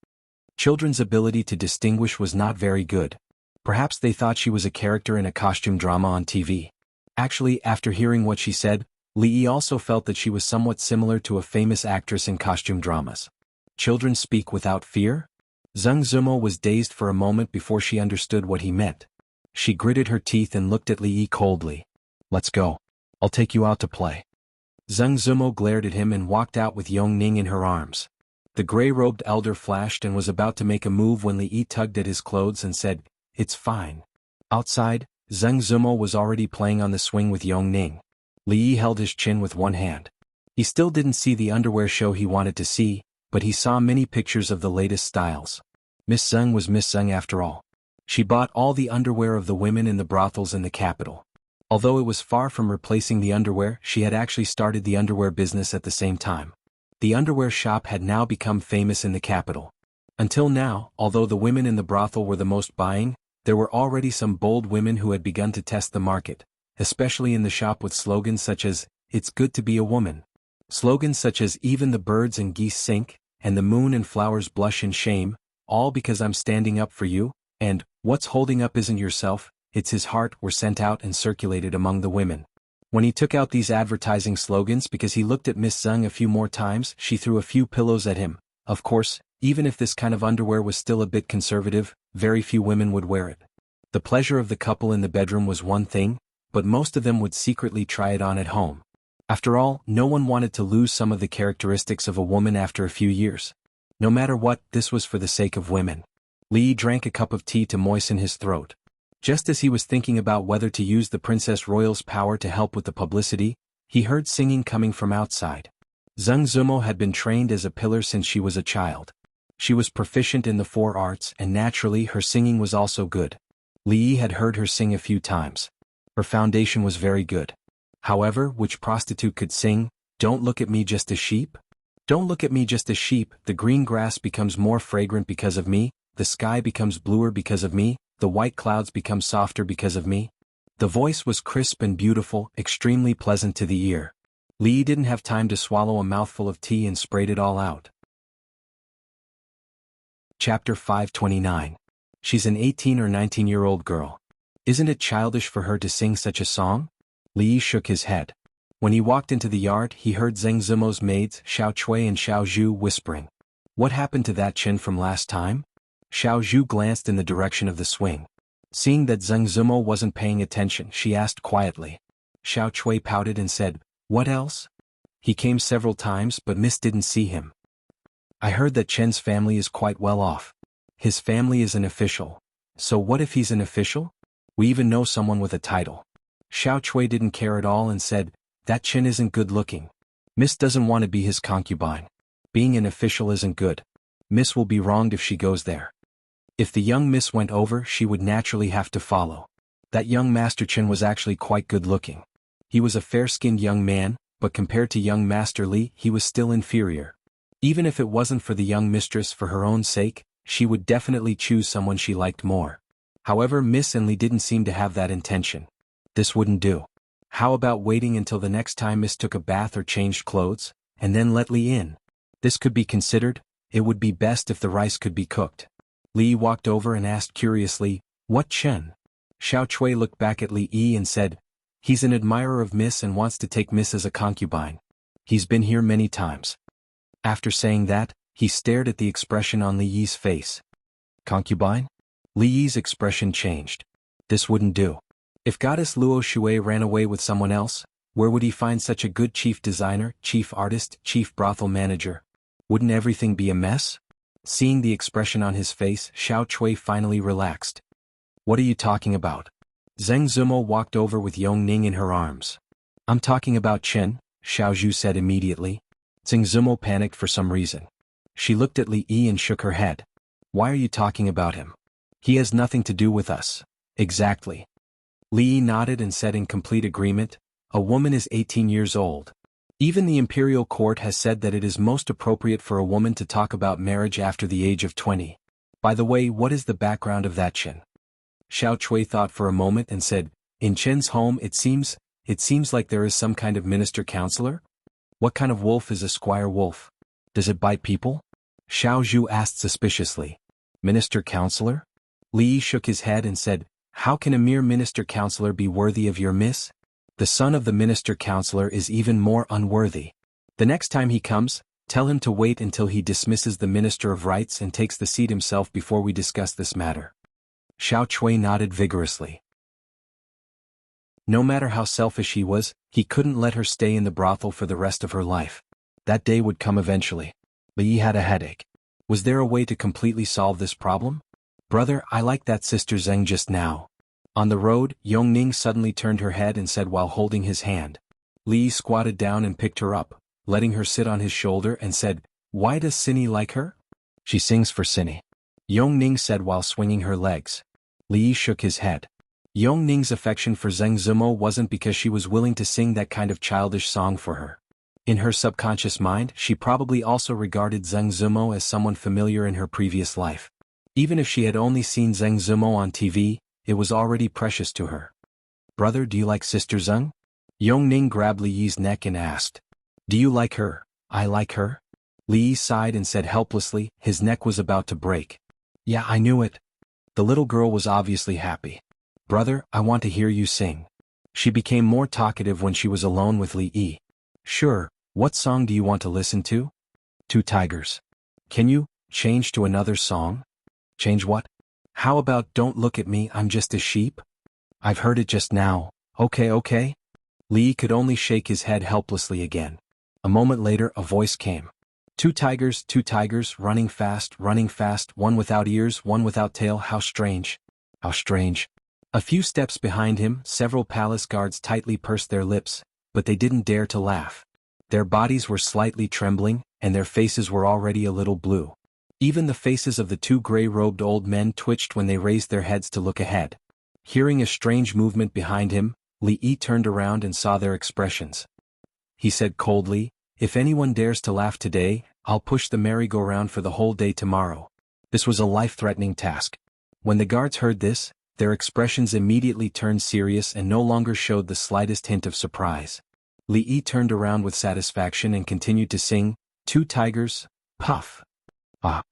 Children's ability to distinguish was not very good. Perhaps they thought she was a character in a costume drama on TV. Actually, after hearing what she said, Li Yi also felt that she was somewhat similar to a famous actress in costume dramas. Children speak without fear? Zheng Zumo was dazed for a moment before she understood what he meant. She gritted her teeth and looked at Li Yi coldly. "Let's go. I'll take you out to play." Zheng Zumo glared at him and walked out with Yongning in her arms. The gray-robed elder flashed and was about to make a move when Li Yi tugged at his clothes and said, "It's fine." Outside, Zheng Zumo was already playing on the swing with Yongning. Li Yi held his chin with one hand. He still didn't see the underwear show he wanted to see, but he saw many pictures of the latest styles. Miss Zheng was Miss Zheng after all. She bought all the underwear of the women in the brothels in the capital. Although it was far from replacing the underwear, she had actually started the underwear business at the same time. The underwear shop had now become famous in the capital. Until now, although the women in the brothel were the most buying, there were already some bold women who had begun to test the market, especially in the shop with slogans such as, "It's good to be a woman." Slogans such as "Even the birds and geese sink," and "The moon and flowers blush in shame," all because I'm standing up for you, and "What's holding up isn't yourself, it's his heart," were sent out and circulated among the women. When he took out these advertising slogans because he looked at Miss Zheng a few more times, she threw a few pillows at him. Of course, even if this kind of underwear was still a bit conservative, very few women would wear it. The pleasure of the couple in the bedroom was one thing, but most of them would secretly try it on at home. After all, no one wanted to lose some of the characteristics of a woman after a few years. No matter what, this was for the sake of women. Li drank a cup of tea to moisten his throat. Just as he was thinking about whether to use the Princess Royal's power to help with the publicity, he heard singing coming from outside. Zheng Zumo had been trained as a pillar since she was a child. She was proficient in the 4 arts and naturally her singing was also good. Li Yi had heard her sing a few times. Her foundation was very good. However, which prostitute could sing, Don't look at me just a sheep? Don't look at me just a sheep, the green grass becomes more fragrant because of me, the sky becomes bluer because of me, the white clouds become softer because of me. The voice was crisp and beautiful, extremely pleasant to the ear. Li didn't have time to swallow a mouthful of tea and sprayed it all out. Chapter 529. She's an 18 or 19-year-old girl. Isn't it childish for her to sing such a song? Li shook his head. When he walked into the yard, he heard Zheng Zimo's maids, Xiao Chui and Xiao Zhu, whispering. What happened to that chin from last time? Xiao Zhu glanced in the direction of the swing. Seeing that Zheng Zimo wasn't paying attention, she asked quietly. Xiao Chui pouted and said, What else? He came several times but Miss didn't see him. I heard that Chen's family is quite well off. His family is an official. So what if he's an official? We even know someone with a title. Xiao Chui didn't care at all and said, That Chen isn't good looking. Miss doesn't want to be his concubine. Being an official isn't good. Miss will be wronged if she goes there. If the young Miss went over, she would naturally have to follow. That young Master Chen was actually quite good looking. He was a fair-skinned young man, but compared to young Master Li, he was still inferior. Even if it wasn't for the young mistress for her own sake, she would definitely choose someone she liked more. However, Miss and Li didn't seem to have that intention. This wouldn't do. How about waiting until the next time Miss took a bath or changed clothes, and then let Li in? This could be considered. It would be best if the rice could be cooked. Li walked over and asked curiously, What Chen? Xiao Chui looked back at Li Yi and said, He's an admirer of Miss and wants to take Miss as a concubine. He's been here many times. After saying that, he stared at the expression on Li Yi's face. Concubine? Li Yi's expression changed. This wouldn't do. If Goddess Luo Shui ran away with someone else, where would he find such a good chief designer, chief artist, chief brothel manager? Wouldn't everything be a mess? Seeing the expression on his face, Xiao Chui finally relaxed. What are you talking about? Zheng Zimo walked over with Yongning in her arms. I'm talking about Chen, Xiao Zhu said immediately. Zheng Zimo panicked for some reason. She looked at Li Yi and shook her head. Why are you talking about him? He has nothing to do with us. Exactly. Li Yi nodded and said in complete agreement, A woman is 18 years old. Even the imperial court has said that it is most appropriate for a woman to talk about marriage after the age of 20. By the way, what is the background of that Chen? Xiao Chui thought for a moment and said, In Chen's home it seems like there is some kind of minister-counselor? What kind of wolf is a squire wolf? Does it bite people? Xiao Zhu asked suspiciously. Minister-counselor? Li Yi shook his head and said, How can a mere minister-counselor be worthy of your miss? The son of the minister-counselor is even more unworthy. The next time he comes, tell him to wait until he dismisses the minister of rights and takes the seat himself before we discuss this matter. Xiao Chui nodded vigorously. No matter how selfish he was, he couldn't let her stay in the brothel for the rest of her life. That day would come eventually. Li Yi had a headache. Was there a way to completely solve this problem? Brother, I like that sister Zheng just now. On the road, Yongning suddenly turned her head and said while holding his hand. Li Yi squatted down and picked her up, letting her sit on his shoulder and said, Why does Cindy like her? She sings for Cindy. Yongning said while swinging her legs. Li Yi shook his head. Yongning's affection for Zheng Zimo wasn't because she was willing to sing that kind of childish song for her. In her subconscious mind, she probably also regarded Zheng Zimo as someone familiar in her previous life. Even if she had only seen Zheng Zimo on TV, it was already precious to her. Brother, do you like Sister Zheng? Yongning grabbed Li Yi's neck and asked. Do you like her? I like her? Li Yi sighed and said helplessly, his neck was about to break. Yeah, I knew it. The little girl was obviously happy. Brother, I want to hear you sing. She became more talkative when she was alone with Li Yi. Sure, what song do you want to listen to? Two Tigers. Can you change to another song? Change what? How about Don't Look at Me, I'm Just a Sheep? I've heard it just now. Okay. Li Yi could only shake his head helplessly again. A moment later, a voice came. Two tigers, running fast, one without ears, one without tail, how strange. How strange. A few steps behind him, several palace guards tightly pursed their lips, but they didn't dare to laugh. Their bodies were slightly trembling, and their faces were already a little blue. Even the faces of the two gray-robed old men twitched when they raised their heads to look ahead. Hearing a strange movement behind him, Li Yi turned around and saw their expressions. he said coldly, "If anyone dares to laugh today, I'll push the merry-go-round for the whole day tomorrow." This was a life-threatening task. When the guards heard this, their expressions immediately turned serious and no longer showed the slightest hint of surprise. Li Yi turned around with satisfaction and continued to sing, "Two tigers, puff. Ah.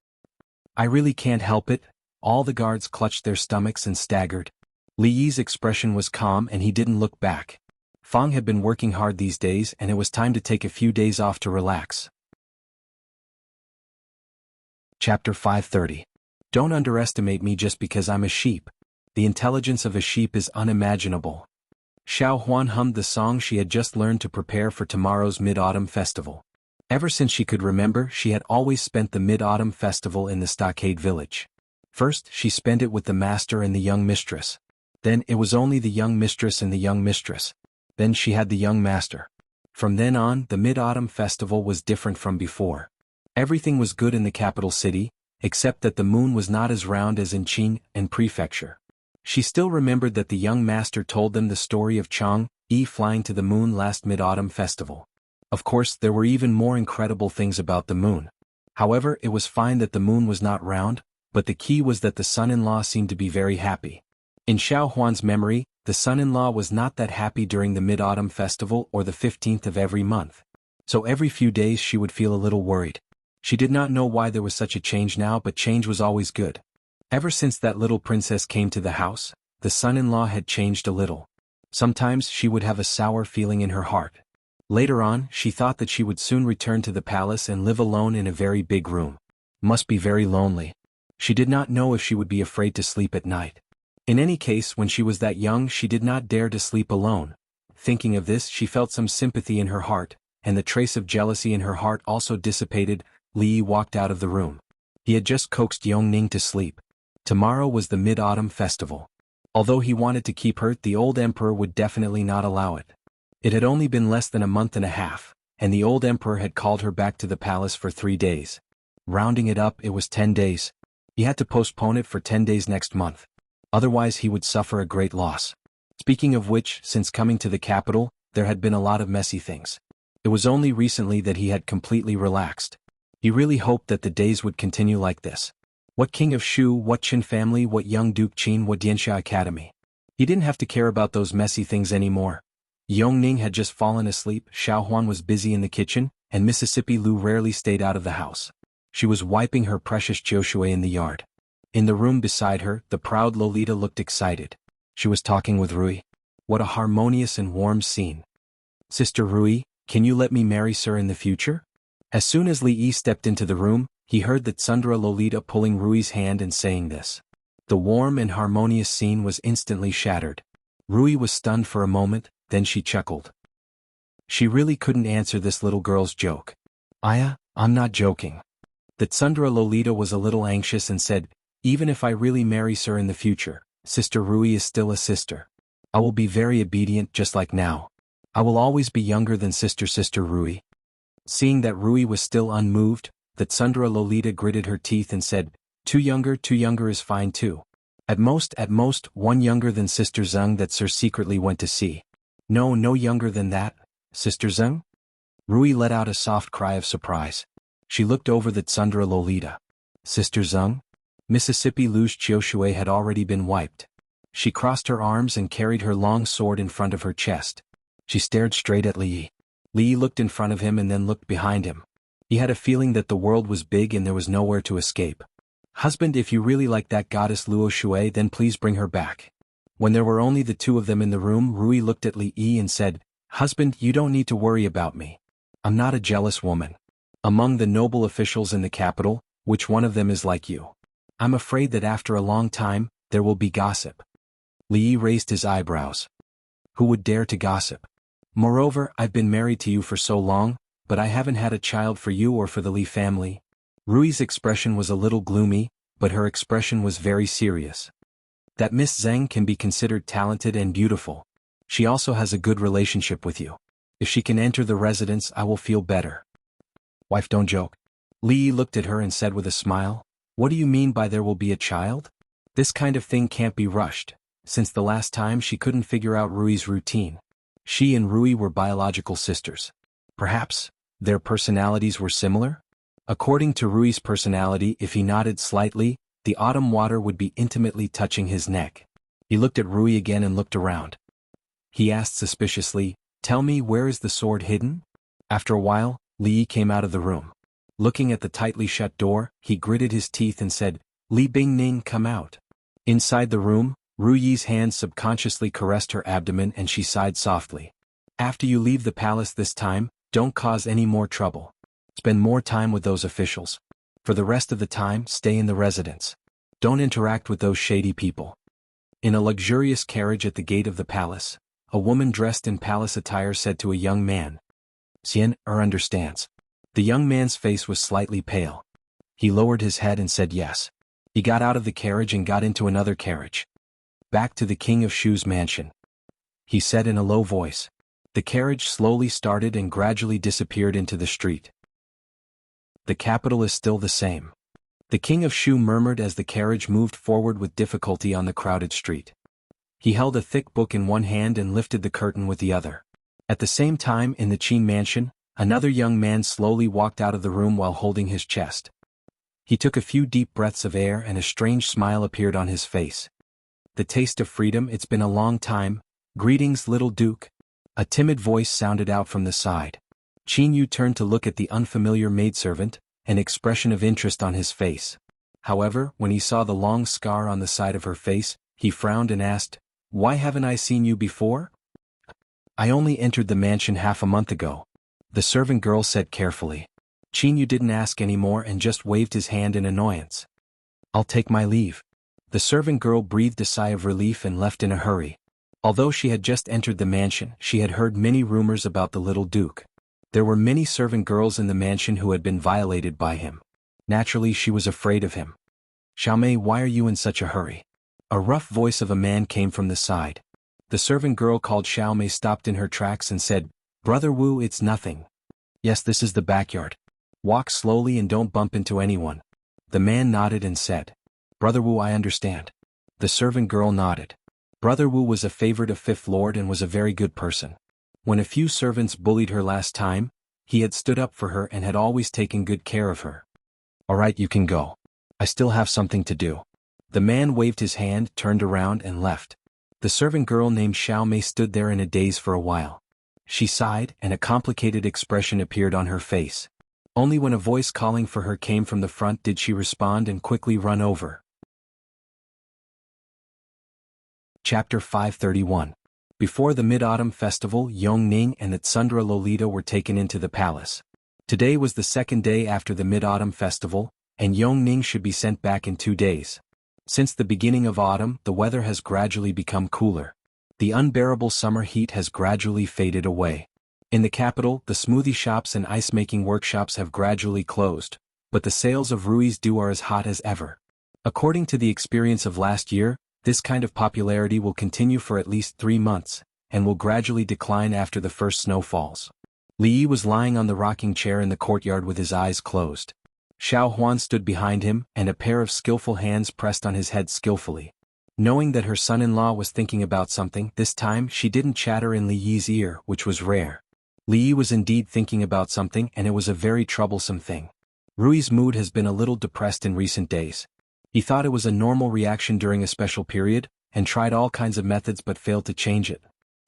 I really can't help it." All the guards clutched their stomachs and staggered. Li Yi's expression was calm and he didn't look back. Fang had been working hard these days and it was time to take a few days off to relax. Chapter 530. Don't underestimate me just because I'm a sheep. The intelligence of a sheep is unimaginable. Xuanhuan hummed the song she had just learned to prepare for tomorrow's Mid-Autumn Festival. Ever since she could remember, she had always spent the Mid-Autumn Festival in the stockade village. First, she spent it with the master and the young mistress. Then, it was only the young mistress and the young mistress. Then she had the young master. From then on, the Mid-Autumn Festival was different from before. Everything was good in the capital city, except that the moon was not as round as in Qing and Prefecture. She still remembered that the young master told them the story of Chang'e flying to the moon last Mid-Autumn Festival. Of course, there were even more incredible things about the moon. However, it was fine that the moon was not round, but the key was that the son-in-law seemed to be very happy. In Xuanhuan's memory, the son-in-law was not that happy during the Mid-Autumn Festival or the 15th of every month. So every few days she would feel a little worried. She did not know why there was such a change now, but change was always good. Ever since that little princess came to the house, the son-in-law had changed a little. Sometimes she would have a sour feeling in her heart. Later on, she thought that she would soon return to the palace and live alone in a very big room. Must be very lonely. She did not know if she would be afraid to sleep at night. In any case, when she was that young, she did not dare to sleep alone. Thinking of this, she felt some sympathy in her heart, and the trace of jealousy in her heart also dissipated. Li Yi walked out of the room. He had just coaxed Yongning to sleep. Tomorrow was the Mid-Autumn Festival. Although he wanted to keep her, the old emperor would definitely not allow it. It had only been less than a month and a half, and the old emperor had called her back to the palace for 3 days. Rounding it up, it was 10 days. He had to postpone it for 10 days next month. Otherwise he would suffer a great loss. Speaking of which, since coming to the capital, there had been a lot of messy things. It was only recently that he had completely relaxed. He really hoped that the days would continue like this. What king of Shu, what Qin family, what young Duke Qin, what Dianxia Academy. He didn't have to care about those messy things anymore. Yongning had just fallen asleep, Xuanhuan was busy in the kitchen, and Mississippi Lu rarely stayed out of the house. She was wiping her precious jiaoshui in the yard. In the room beside her, the proud Lolita looked excited. She was talking with Rui. What a harmonious and warm scene. "Sister Rui, can you let me marry sir in the future?" As soon as Li Yi stepped into the room, he heard that Sundara Lolita pulling Rui's hand and saying this. The warm and harmonious scene was instantly shattered. Rui was stunned for a moment, then she chuckled. She really couldn't answer this little girl's joke. "Aya, I'm not joking." That Sundara Lolita was a little anxious and said, "Even if I really marry sir in the future, Sister Rui is still a sister. I will be very obedient just like now. I will always be younger than Sister Rui." Seeing that Rui was still unmoved, that Sundara Lolita gritted her teeth and said, two younger is fine too. At most, 1 younger than Sister Zheng that sir secretly went to see. No younger than that, Sister Zheng?" Rui let out a soft cry of surprise. She looked over that Sundara Lolita. "Sister Zheng?" Mississippi Lu's jiaoshui had already been wiped. She crossed her arms and carried her long sword in front of her chest. She stared straight at Li Yi. Li Yi looked in front of him and then looked behind him. He had a feeling that the world was big and there was nowhere to escape. "Husband, if you really like that goddess Luo Shui, then please bring her back." When there were only the two of them in the room, Rui looked at Li Yi and said, "Husband, you don't need to worry about me. I'm not a jealous woman. Among the noble officials in the capital, which one of them is like you? I'm afraid that after a long time, there will be gossip." Li Yi raised his eyebrows. "Who would dare to gossip? Moreover, I've been married to you for so long, but I haven't had a child for you or for the Li family." Rui's expression was a little gloomy, but her expression was very serious. "That Miss Zheng can be considered talented and beautiful. She also has a good relationship with you. If she can enter the residence, I will feel better." "Wife, don't joke." Li Yi looked at her and said with a smile, "What do you mean by there will be a child? This kind of thing can't be rushed." Since the last time she couldn't figure out Rui's routine. She and Rui were biological sisters. Perhaps their personalities were similar? According to Rui's personality, if he nodded slightly, the autumn water would be intimately touching his neck. He looked at Rui again and looked around. He asked suspiciously, "Tell me, where is the sword hidden?" After a while, Li came out of the room. Looking at the tightly shut door, he gritted his teeth and said, "Li Bingning, come out." Inside the room, Rui's hands subconsciously caressed her abdomen and she sighed softly. "After you leave the palace this time, don't cause any more trouble. Spend more time with those officials. For the rest of the time, stay in the residence. Don't interact with those shady people." In a luxurious carriage at the gate of the palace, a woman dressed in palace attire said to a young man, "Xianxia understands." The young man's face was slightly pale. He lowered his head and said yes. He got out of the carriage and got into another carriage. "Back to the King of Shu's mansion," he said in a low voice. The carriage slowly started and gradually disappeared into the street. "The capital is still the same," the King of Shu murmured as the carriage moved forward with difficulty on the crowded street. He held a thick book in one hand and lifted the curtain with the other. At the same time, in the Qin mansion, another young man slowly walked out of the room while holding his chest. He took a few deep breaths of air and a strange smile appeared on his face. "The taste of freedom, it's been a long time. Greetings, little Duke." A timid voice sounded out from the side. Qin Yu turned to look at the unfamiliar maidservant, an expression of interest on his face. However, when he saw the long scar on the side of her face, he frowned and asked, "Why haven't I seen you before?" "I only entered the mansion half a month ago," the servant girl said carefully. Qin Yu didn't ask any more and just waved his hand in annoyance. "I'll take my leave." The servant girl breathed a sigh of relief and left in a hurry. Although she had just entered the mansion, she had heard many rumors about the little duke. There were many servant girls in the mansion who had been violated by him. Naturally, she was afraid of him. "Xiaomei, why are you in such a hurry?" A rough voice of a man came from the side. The servant girl called Xiaomei stopped in her tracks and said, "Brother Wu, it's nothing." "Yes, this is the backyard. Walk slowly and don't bump into anyone." The man nodded and said, "Brother Wu, I understand." The servant girl nodded. Brother Wu was a favorite of Fifth Lord and was a very good person. When a few servants bullied her last time, he had stood up for her and had always taken good care of her. "All right, you can go. I still have something to do." The man waved his hand, turned around and left. The servant girl named Xiaomei stood there in a daze for a while. She sighed and a complicated expression appeared on her face. Only when a voice calling for her came from the front did she respond and quickly run over. Chapter 531. Before the Mid-Autumn Festival, Yongning and the Tsundra Lolita were taken into the palace. Today was the second day after the Mid-Autumn Festival, and Yongning should be sent back in 2 days. Since the beginning of autumn, the weather has gradually become cooler. The unbearable summer heat has gradually faded away. In the capital, the smoothie shops and ice-making workshops have gradually closed, but the sales of Rui's dew are as hot as ever. According to the experience of last year, this kind of popularity will continue for at least 3 months, and will gradually decline after the first snow falls. Li Yi was lying on the rocking chair in the courtyard with his eyes closed. Xuanhuan stood behind him, and a pair of skillful hands pressed on his head skillfully. Knowing that her son-in-law was thinking about something, this time she didn't chatter in Li Yi's ear, which was rare. Li Yi was indeed thinking about something, and it was a very troublesome thing. Rui's mood has been a little depressed in recent days. He thought it was a normal reaction during a special period, and tried all kinds of methods but failed to change it.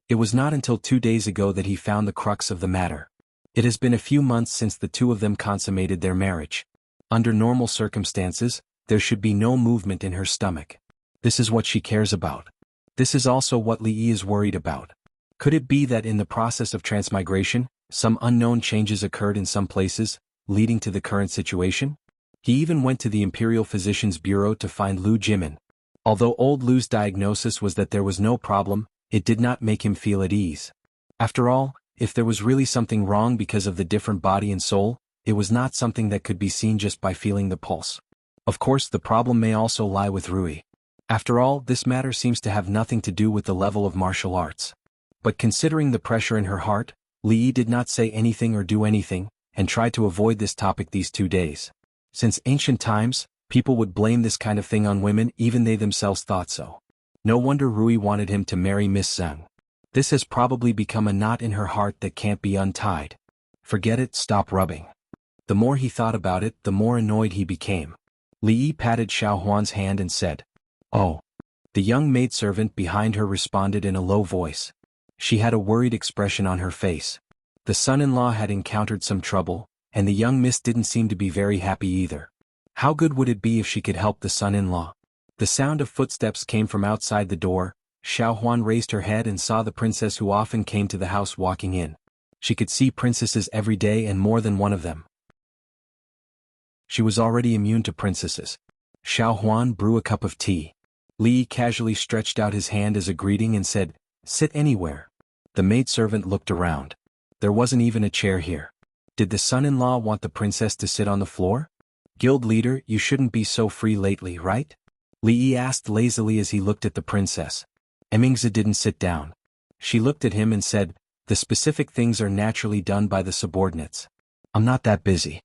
It was not until 2 days ago that he found the crux of the matter. It has been a few months since the two of them consummated their marriage. Under normal circumstances, there should be no movement in her stomach. This is what she cares about. This is also what Li Yi is worried about. Could it be that in the process of transmigration, some unknown changes occurred in some places, leading to the current situation? He even went to the Imperial Physician's Bureau to find Lu Jimin. Although old Lu's diagnosis was that there was no problem, it did not make him feel at ease. After all, if there was really something wrong because of the different body and soul, it was not something that could be seen just by feeling the pulse. Of course, the problem may also lie with Rui. After all, this matter seems to have nothing to do with the level of martial arts. But considering the pressure in her heart, Li Yi did not say anything or do anything, and tried to avoid this topic these 2 days. Since ancient times, people would blame this kind of thing on women, even they themselves thought so. No wonder Rui wanted him to marry Miss Zheng. This has probably become a knot in her heart that can't be untied. Forget it, stop rubbing. The more he thought about it, the more annoyed he became. Li Yi patted Xuanhuan's hand and said, "Oh." The young maidservant behind her responded in a low voice. She had a worried expression on her face. The son-in-law had encountered some trouble, and the young miss didn't seem to be very happy either. How good would it be if she could help the son-in-law? The sound of footsteps came from outside the door. Xuanhuan raised her head and saw the princess who often came to the house walking in. She could see princesses every day and more than one of them. She was already immune to princesses. Xuanhuan, brew a cup of tea. Li casually stretched out his hand as a greeting and said, "Sit anywhere." The maidservant looked around. There wasn't even a chair here. Did the son-in-law want the princess to sit on the floor? "Guild leader, you shouldn't be so free lately, right?" Li Yi asked lazily as he looked at the princess. Xianxia didn't sit down. She looked at him and said, "The specific things are naturally done by the subordinates. I'm not that busy."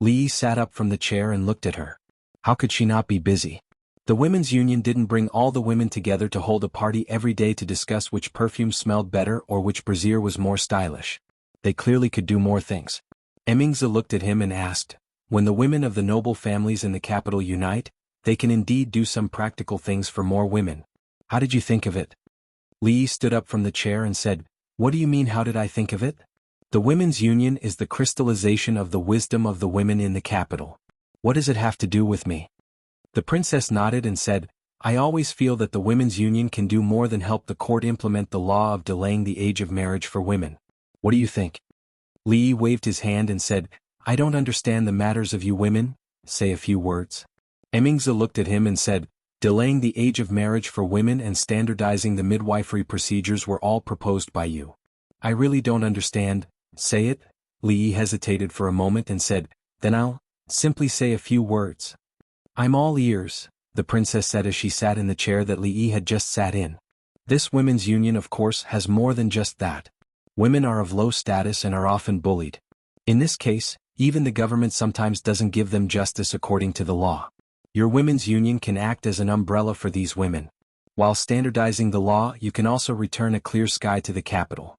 Li Yi sat up from the chair and looked at her. How could she not be busy? The women's union didn't bring all the women together to hold a party every day to discuss which perfume smelled better or which brassiere was more stylish. They clearly could do more things. Xianxia looked at him and asked, "When the women of the noble families in the capital unite, they can indeed do some practical things for more women. How did you think of it?" Li Yi stood up from the chair and said, "What do you mean, how did I think of it? The women's union is the crystallization of the wisdom of the women in the capital. What does it have to do with me?" The princess nodded and said, "I always feel that the women's union can do more than help the court implement the law of delaying the age of marriage for women. What do you think?" Li Yi waved his hand and said, "I don't understand the matters of you women, say a few words." Xianxia looked at him and said, "Delaying the age of marriage for women and standardizing the midwifery procedures were all proposed by you. I really don't understand, say it." Li Yi hesitated for a moment and said, "Then I'll simply say a few words." "I'm all ears," the princess said as she sat in the chair that Li Yi had just sat in. "This women's union of course has more than just that. Women are of low status and are often bullied. In this case, even the government sometimes doesn't give them justice according to the law. Your women's union can act as an umbrella for these women. While standardizing the law, you can also return a clear sky to the capital.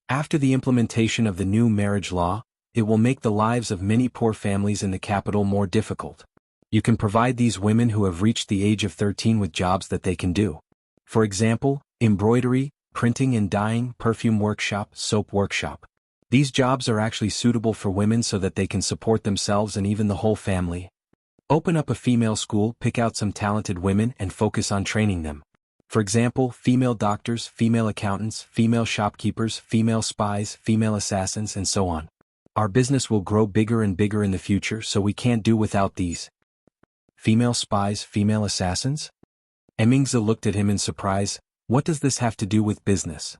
After the implementation of the new marriage law, it will make the lives of many poor families in the capital more difficult. You can provide these women who have reached the age of 13 with jobs that they can do. For example, embroidery, printing and dyeing, perfume workshop, soap workshop. These jobs are actually suitable for women so that they can support themselves and even the whole family. Open up a female school, pick out some talented women and focus on training them. For example, female doctors, female accountants, female shopkeepers, female spies, female assassins, and so on. Our business will grow bigger and bigger in the future, so we can't do without these." "Female spies, female assassins?" Xianxia looked at him in surprise. "What does this have to do with business?"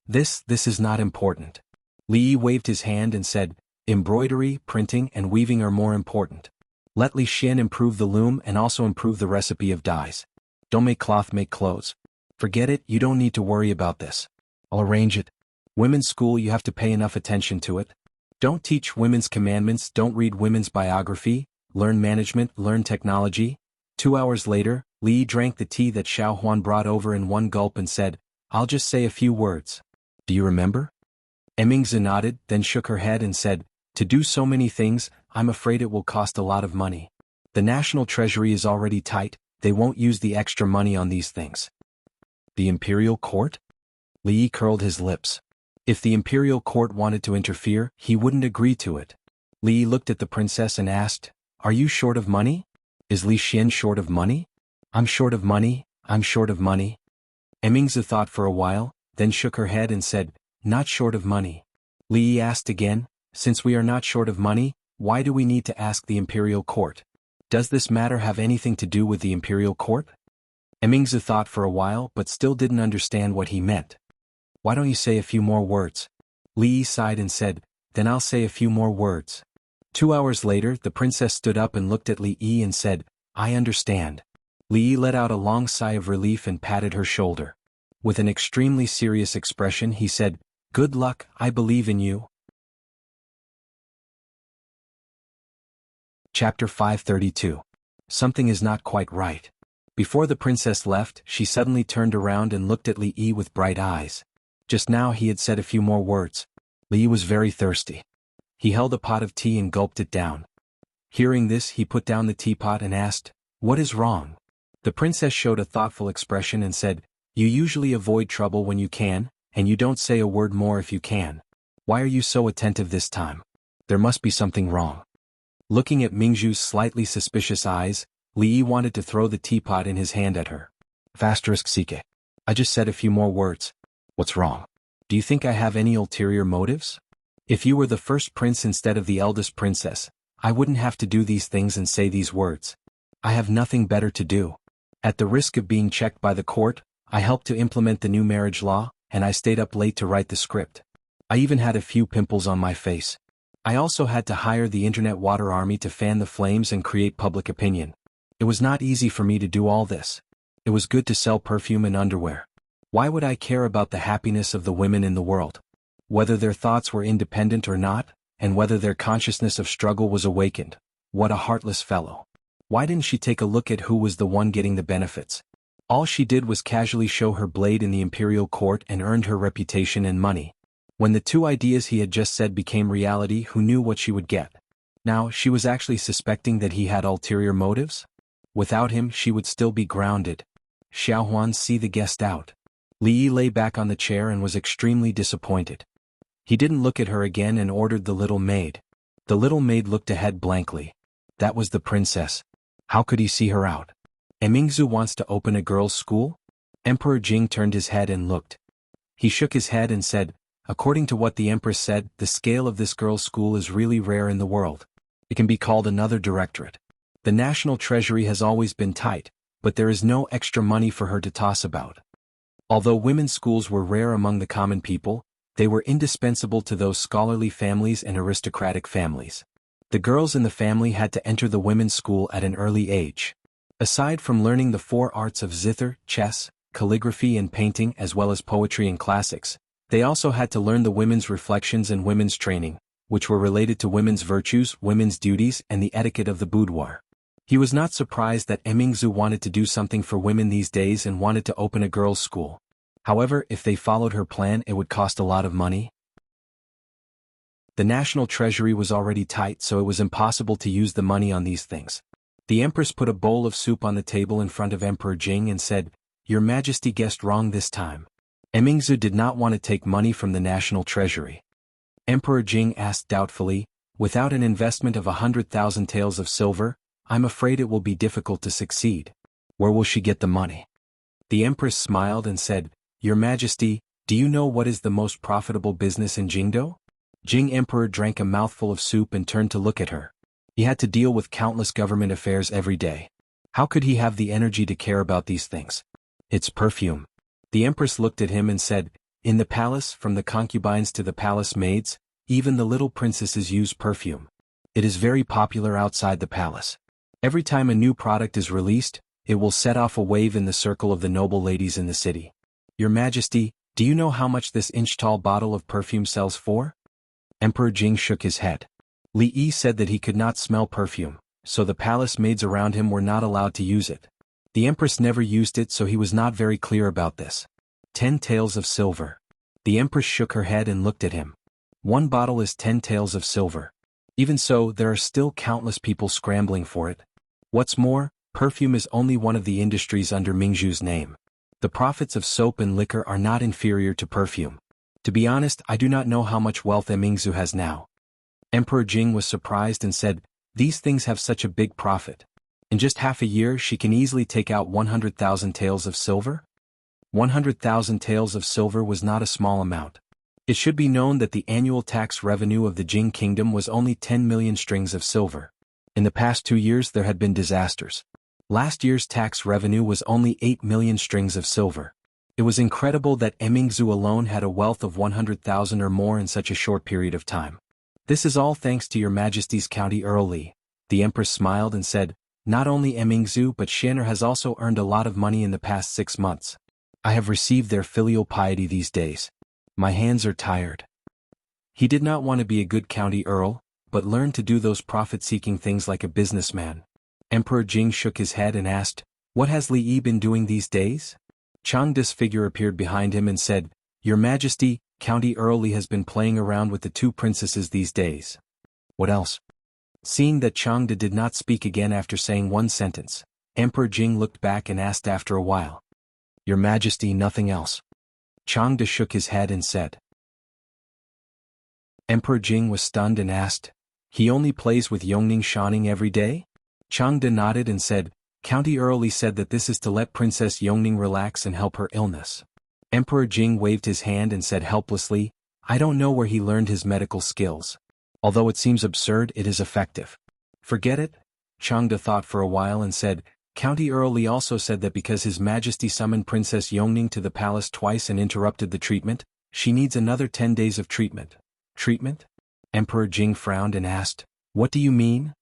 This is not important." Li Yi waved his hand and said, "Embroidery, printing and weaving are more important. Let Li Xian improve the loom and also improve the recipe of dyes. Don't make cloth, make clothes. Forget it, you don't need to worry about this. I'll arrange it. Women's school, you have to pay enough attention to it. Don't teach women's commandments, don't read women's biography, learn management, learn technology." 2 hours later, Li Yi drank the tea that Xuanhuan brought over in one gulp and said, "I'll just say a few words. Do you remember?" Xianxia nodded, then shook her head and said, "To do so many things, I'm afraid it will cost a lot of money. The national treasury is already tight, they won't use the extra money on these things." "The imperial court?" Li Yi curled his lips. If the imperial court wanted to interfere, he wouldn't agree to it. Li Yi looked at the princess and asked, "Are you short of money? Is Li Xian short of money?" "I'm short of money, I'm short of money." Xianxia thought for a while, then shook her head and said, "Not short of money." Li Yi asked again, "Since we are not short of money, why do we need to ask the imperial court? Does this matter have anything to do with the imperial court?" Xianxia thought for a while but still didn't understand what he meant. "Why don't you say a few more words?" Li Yi sighed and said, "Then I'll say a few more words." 2 hours later, the princess stood up and looked at Li Yi and said, "I understand." Li Yi let out a long sigh of relief and patted her shoulder. With an extremely serious expression he said, "Good luck, I believe in you." Chapter 532. Something is not quite right. Before the princess left, she suddenly turned around and looked at Li Yi with bright eyes. Just now he had said a few more words. Li Yi was very thirsty. He held a pot of tea and gulped it down. Hearing this, he put down the teapot and asked, "What is wrong?" The princess showed a thoughtful expression and said, "You usually avoid trouble when you can, and you don't say a word more if you can. Why are you so attentive this time? There must be something wrong." Looking at Mingzhu's slightly suspicious eyes, Li Yi wanted to throw the teapot in his hand at her. *Sike. I just said a few more words. What's wrong? Do you think I have any ulterior motives? If you were the first prince instead of the eldest princess, I wouldn't have to do these things and say these words. I have nothing better to do. At the risk of being checked by the court, I helped to implement the new marriage law, and I stayed up late to write the script. I even had a few pimples on my face. I also had to hire the internet water army to fan the flames and create public opinion. It was not easy for me to do all this. It was good to sell perfume and underwear. Why would I care about the happiness of the women in the world? Whether their thoughts were independent or not, and whether their consciousness of struggle was awakened. What a heartless fellow. Why didn't she take a look at who was the one getting the benefits? All she did was casually show her blade in the imperial court and earned her reputation and money. When the two ideas he had just said became reality, who knew what she would get? Now, she was actually suspecting that he had ulterior motives? Without him, she would still be grounded. Xuanhuan, see the guest out. Li Yi lay back on the chair and was extremely disappointed. He didn't look at her again and ordered the little maid. The little maid looked ahead blankly. That was the princess. How could he see her out? Mingzhu wants to open a girls' school? Emperor Jing turned his head and looked. He shook his head and said, "According to what the empress said, the scale of this girls' school is really rare in the world. It can be called another directorate. The national treasury has always been tight, but there is no extra money for her to toss about." Although women's schools were rare among the common people, they were indispensable to those scholarly families and aristocratic families. The girls in the family had to enter the women's school at an early age. Aside from learning the 4 arts of zither, chess, calligraphy and painting as well as poetry and classics, they also had to learn the women's reflections and women's training, which were related to women's virtues, women's duties and the etiquette of the boudoir. He was not surprised that Mingzhu wanted to do something for women these days and wanted to open a girls' school. However, if they followed her plan, it would cost a lot of money. The national treasury was already tight, so it was impossible to use the money on these things. The empress put a bowl of soup on the table in front of Emperor Jing and said, "Your Majesty guessed wrong this time." Mingzhu did not want to take money from the national treasury. Emperor Jing asked doubtfully, "Without an investment of 100,000 taels of silver, I'm afraid it will be difficult to succeed. Where will she get the money?" The empress smiled and said, "Your Majesty, do you know what is the most profitable business in Jingdo?" Jing Emperor drank a mouthful of soup and turned to look at her. He had to deal with countless government affairs every day. How could he have the energy to care about these things? "It's perfume." The empress looked at him and said, "In the palace, from the concubines to the palace maids, even the little princesses use perfume. It is very popular outside the palace. Every time a new product is released, it will set off a wave in the circle of the noble ladies in the city. Your Majesty, do you know how much this inch-tall bottle of perfume sells for?" Emperor Jing shook his head. Li Yi said that he could not smell perfume, so the palace maids around him were not allowed to use it. The empress never used it, so he was not very clear about this. 10 taels of silver. The empress shook her head and looked at him. 1 bottle is 10 taels of silver. Even so, there are still countless people scrambling for it. What's more, perfume is only one of the industries under Mingzhu's name. The profits of soap and liquor are not inferior to perfume. To be honest, I do not know how much wealth Mingzhu has now. Emperor Jing was surprised and said, "These things have such a big profit. In just half a year she can easily take out 100,000 taels of silver?" 100,000 taels of silver was not a small amount. It should be known that the annual tax revenue of the Jing kingdom was only 10 million strings of silver. In the past 2 years there had been disasters. Last year's tax revenue was only 8 million strings of silver. It was incredible that Mingzhu alone had a wealth of 100,000 or more in such a short period of time. "This is all thanks to your Majesty's County Earl Li." The empress smiled and said, "Not only Mingzhu but Xian'er has also earned a lot of money in the past 6 months. I have received their filial piety these days. My hands are tired." He did not want to be a good county earl, but learned to do those profit-seeking things like a businessman. Emperor Jing shook his head and asked, "What has Li Yi been doing these days?" Changda's figure appeared behind him and said, "Your Majesty, County Earl Li has been playing around with the two princesses these days. What else? Seeing that Changde did not speak again after saying one sentence, Emperor Jing looked back and asked after a while. Your Majesty, nothing else. Changde shook his head and said. Emperor Jing was stunned and asked, he only plays with Yongning Shaning every day? Changde nodded and said, County Earl Li said that this is to let Princess Yongning relax and help her illness. Emperor Jing waved his hand and said helplessly, I don't know where he learned his medical skills. Although it seems absurd, it is effective. Forget it? Changde thought for a while and said, County Earl Li also said that because His Majesty summoned Princess Yongning to the palace twice and interrupted the treatment, she needs another 10 days of treatment. Treatment? Emperor Jing frowned and asked, what do you mean?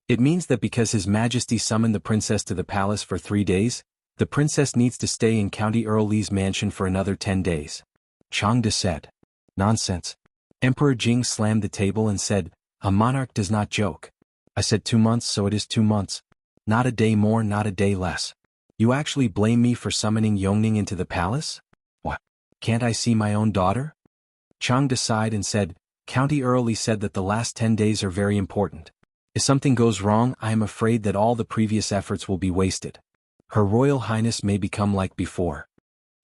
It means that because His Majesty summoned the princess to the palace for 3 days, the princess needs to stay in County Earl Li's mansion for another 10 days. Changde said. Nonsense. Emperor Jing slammed the table and said, a monarch does not joke. I said 2 months, so it is 2 months. Not a day more, not a day less. You actually blame me for summoning Yongning into the palace? What? Can't I see my own daughter? Changde sighed and said, County Earl Li said that the last 10 days are very important. If something goes wrong, I am afraid that all the previous efforts will be wasted. Her Royal Highness may become like before.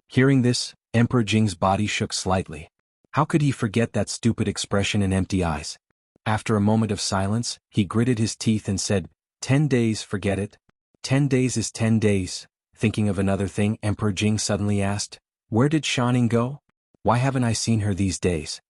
Hearing this, Emperor Jing's body shook slightly. How could he forget that stupid expression and empty eyes? After a moment of silence, he gritted his teeth and said, 10 days, forget it. 10 days is 10 days. Thinking of another thing, Emperor Jing suddenly asked, where did Shaning go? Why haven't I seen her these days?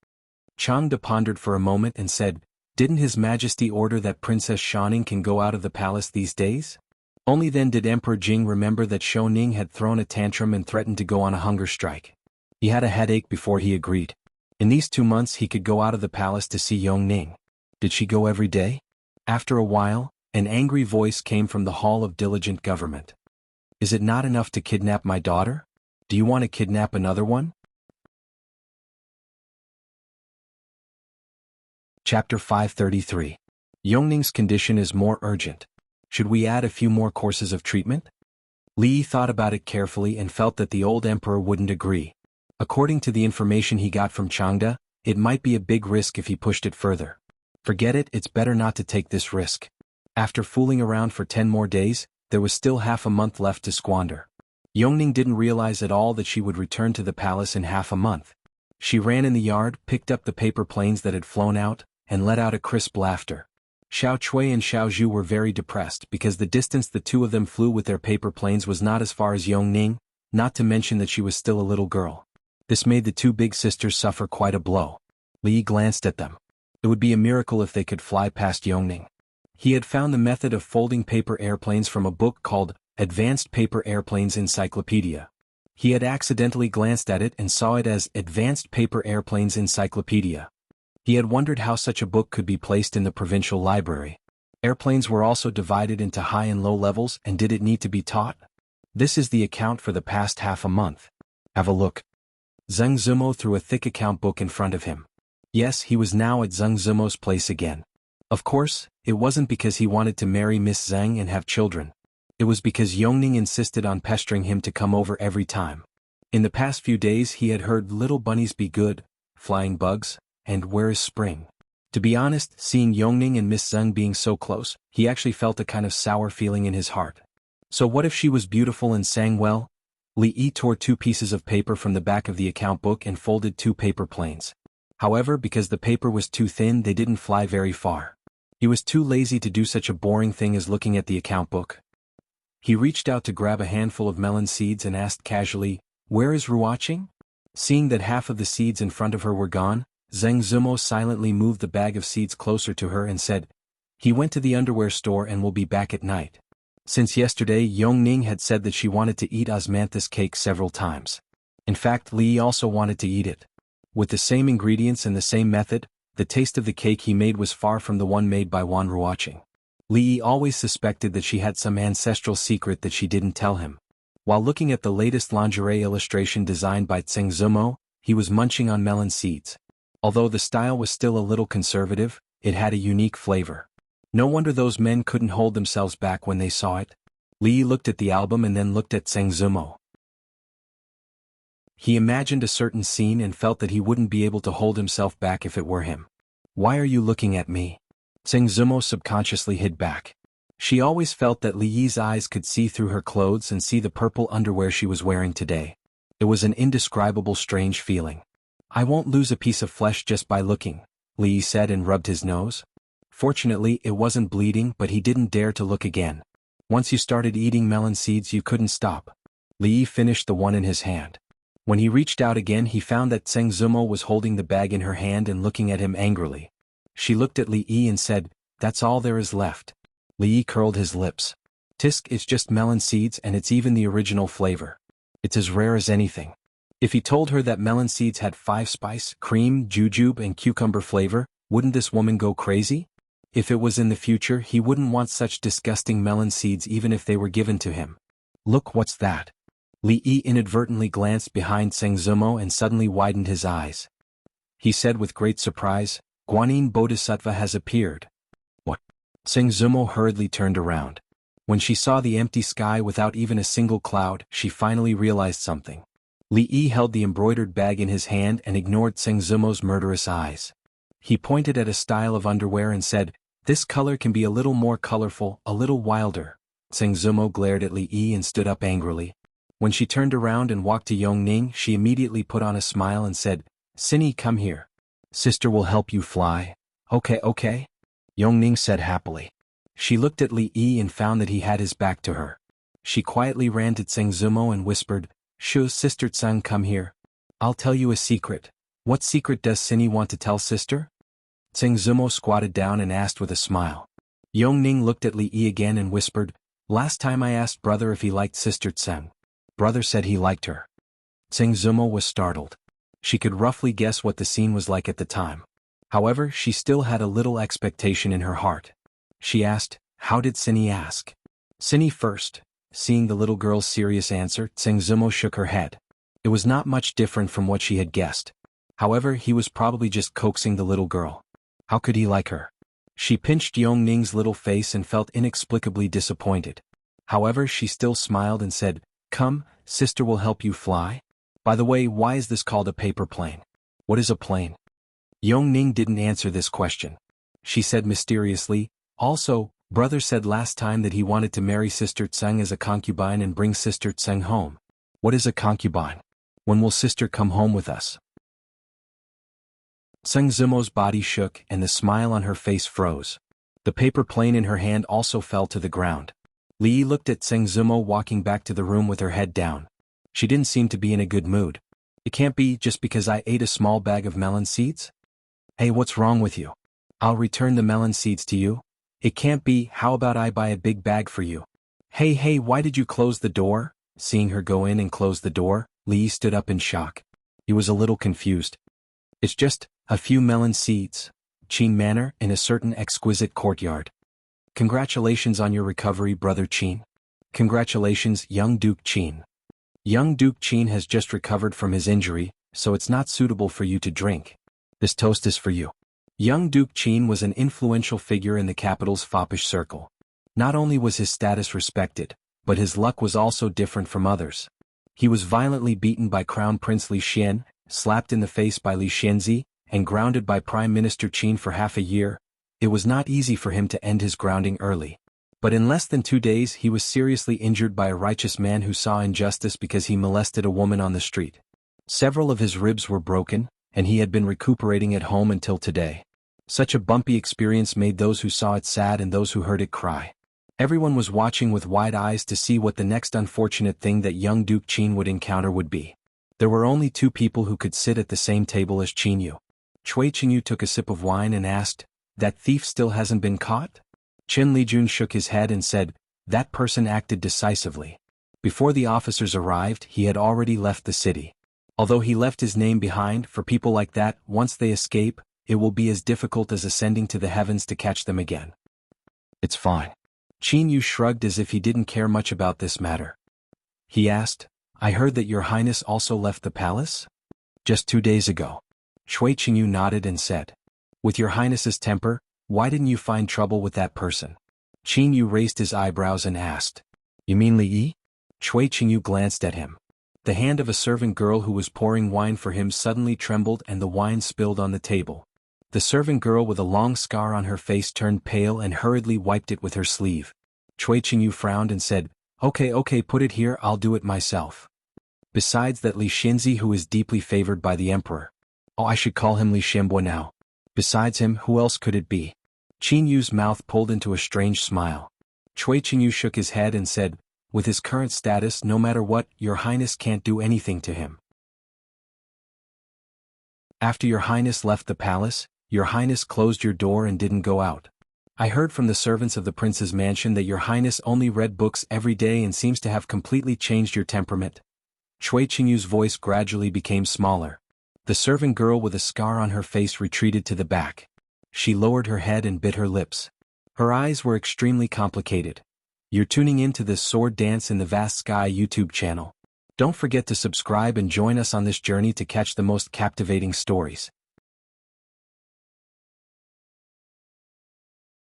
Changde pondered for a moment and said, didn't His Majesty order that Princess Shaning can go out of the palace these days? Only then did Emperor Jing remember that Ning had thrown a tantrum and threatened to go on a hunger strike. He had a headache before he agreed. In these 2 months he could go out of the palace to see Yongning. Did she go every day? After a while, an angry voice came from the Hall of Diligent Government. Is it not enough to kidnap my daughter? Do you want to kidnap another one? Chapter 533. Yongning's condition is more urgent. Should we add a few more courses of treatment? Li thought about it carefully and felt that the old emperor wouldn't agree. According to the information he got from Changde, it might be a big risk if he pushed it further. Forget it, it's better not to take this risk. After fooling around for 10 more days, there was still half a month left to squander. Yongning didn't realize at all that she would return to the palace in half a month. She ran in the yard, picked up the paper planes that had flown out, and let out a crisp laughter. Xiao Chui and Xiao Zhu were very depressed because the distance the two of them flew with their paper planes was not as far as Yongning, not to mention that she was still a little girl. This made the two big sisters suffer quite a blow. Li glanced at them. It would be a miracle if they could fly past Yongning. He had found the method of folding paper airplanes from a book called Advanced Paper Airplanes Encyclopedia. He had accidentally glanced at it and saw it as Advanced Paper Airplanes Encyclopedia. He had wondered how such a book could be placed in the provincial library. Airplanes were also divided into high and low levels, and did it need to be taught? This is the account for the past half a month. Have a look. Zheng Zumo threw a thick account book in front of him. Yes, he was now at Zheng Zumo's place again. Of course, it wasn't because he wanted to marry Miss Zheng and have children. It was because Yongning insisted on pestering him to come over every time. In the past few days he had heard little bunnies be good, flying bugs, and where is spring? To be honest, seeing Yongning and Miss Zheng being so close, he actually felt a kind of sour feeling in his heart. So what if she was beautiful and sang well? Li tore 2 pieces of paper from the back of the account book and folded 2 paper planes. However, because the paper was too thin, they didn't fly very far. He was too lazy to do such a boring thing as looking at the account book. He reached out to grab a handful of melon seeds and asked casually, where is Ruoqing? Seeing that half of the seeds in front of her were gone, Zheng Zumo silently moved the bag of seeds closer to her and said, he went to the underwear store and will be back at night. Since yesterday, Yongning had said that she wanted to eat osmanthus cake several times. In fact, Li also wanted to eat it. With the same ingredients and the same method, the taste of the cake he made was far from the one made by Wan Ruoqing. Li always suspected that she had some ancestral secret that she didn't tell him. While looking at the latest lingerie illustration designed by Zheng Zumo, he was munching on melon seeds. Although the style was still a little conservative, it had a unique flavor. No wonder those men couldn't hold themselves back when they saw it. Li looked at the album and then looked at Zheng Zumo. He imagined a certain scene and felt that he wouldn't be able to hold himself back if it were him. Why are you looking at me? Xianxia subconsciously hid back. She always felt that Li Yi's eyes could see through her clothes and see the purple underwear she was wearing today. It was an indescribable strange feeling. I won't lose a piece of flesh just by looking, Li Yi said and rubbed his nose. Fortunately, it wasn't bleeding, but he didn't dare to look again. Once you started eating melon seeds, you couldn't stop. Li Yi finished the one in his hand. When he reached out again, he found that Xianxia was holding the bag in her hand and looking at him angrily. She looked at Li Yi and said, "That's all there is left." Li Yi curled his lips. "Tisk, it's just melon seeds and it's even the original flavor. It's as rare as anything." If he told her that melon seeds had 5-spice, cream, jujube and cucumber flavor, wouldn't this woman go crazy? If it was in the future, he wouldn't want such disgusting melon seeds even if they were given to him. Look, what's that? Li Yi inadvertently glanced behind Xianxia and suddenly widened his eyes. He said with great surprise, "Guanyin Bodhisattva has appeared." What? Xianxia hurriedly turned around. When she saw the empty sky without even a single cloud, she finally realized something. Li Yi held the embroidered bag in his hand and ignored Xianxia's murderous eyes. He pointed at a style of underwear and said, "This color can be a little more colorful, a little wilder." Xianxia glared at Li Yi and stood up angrily. When she turned around and walked to Yongning, she immediately put on a smile and said, "Cinny, come here. Sister will help you fly." Okay. Yongning said happily. She looked at Li Yi and found that he had his back to her. She quietly ran to Xianxia and whispered, "Shu, Sister Tseng, come here. I'll tell you a secret." "What secret does Cinny want to tell sister?" Xianxia squatted down and asked with a smile. Yongning looked at Li Yi again and whispered, "Last time I asked brother if he liked Sister Tseng. Brother said he liked her." Xianxia was startled. She could roughly guess what the scene was like at the time. However, she still had a little expectation in her heart. She asked, "How did Cinny ask?" "Cinny first." Seeing the little girl's serious answer, Xianxia shook her head. It was not much different from what she had guessed. However, he was probably just coaxing the little girl. How could he like her? She pinched Yongning's little face and felt inexplicably disappointed. However, she still smiled and said, "Come, sister will help you fly." By the way, why is this called a paper plane? What is a plane? Yongning didn't answer this question. She said mysteriously, "Also, brother said last time that he wanted to marry Sister Tseng as a concubine and bring Sister Tseng home." What is a concubine? When will sister come home with us? Xianxia's body shook and the smile on her face froze. The paper plane in her hand also fell to the ground. Li Yi looked at Xianxia walking back to the room with her head down. She didn't seem to be in a good mood. "It can't be just because I ate a small bag of melon seeds?" "Hey, what's wrong with you? I'll return the melon seeds to you." "It can't be, how about I buy a big bag for you?" Hey, why did you close the door?" Seeing her go in and close the door, Li Yi stood up in shock. He was a little confused. "It's just a few melon seeds." Qin Manor, in a certain exquisite courtyard. "Congratulations on your recovery, Brother Qin." "Congratulations, young Duke Qin. Young Duke Qin has just recovered from his injury, so it's not suitable for you to drink. This toast is for you." Young Duke Qin was an influential figure in the capital's foppish circle. Not only was his status respected, but his luck was also different from others. He was violently beaten by Crown Prince Li Xian, slapped in the face by Li Xianzi, and grounded by Prime Minister Qin for half a year. It was not easy for him to end his grounding early. But in less than 2 days he was seriously injured by a righteous man who saw injustice because he molested a woman on the street. Several of his ribs were broken, and he had been recuperating at home until today. Such a bumpy experience made those who saw it sad and those who heard it cry. Everyone was watching with wide eyes to see what the next unfortunate thing that young Duke Qin would encounter would be. There were only 2 people who could sit at the same table as Qinyu. Cui Qinyu took a sip of wine and asked, "That thief still hasn't been caught?" Qin Lijun shook his head and said, "That person acted decisively. Before the officers arrived, he had already left the city. Although he left his name behind, for people like that, once they escape, it will be as difficult as ascending to the heavens to catch them again." "It's fine." Qin Yu shrugged as if he didn't care much about this matter. He asked, "I heard that your highness also left the palace?" "Just 2 days ago." Cui Qinyu nodded and said, "With your highness's temper, why didn't you find trouble with that person?" Qin Yu raised his eyebrows and asked, "You mean Li Yi?" Cui Qinyu glanced at him. The hand of a servant girl who was pouring wine for him suddenly trembled and the wine spilled on the table. The servant girl with a long scar on her face turned pale and hurriedly wiped it with her sleeve. Cui Qingyu frowned and said, Okay, put it here, I'll do it myself. Besides that, Li Xinzi, who is deeply favored by the emperor. Oh, I should call him Li Xianbo now. Besides him, who else could it be? Qin Yu's mouth pulled into a strange smile. Cui Qingyu shook his head and said, with his current status, no matter what, your highness can't do anything to him. After your highness left the palace, your highness closed your door and didn't go out. I heard from the servants of the prince's mansion that your highness only read books every day and seems to have completely changed your temperament. Cui Qingyu's voice gradually became smaller. The servant girl with a scar on her face retreated to the back. She lowered her head and bit her lips. Her eyes were extremely complicated. You're tuning in to this Sword Dance in the Vast Sky YouTube channel. Don't forget to subscribe and join us on this journey to catch the most captivating stories.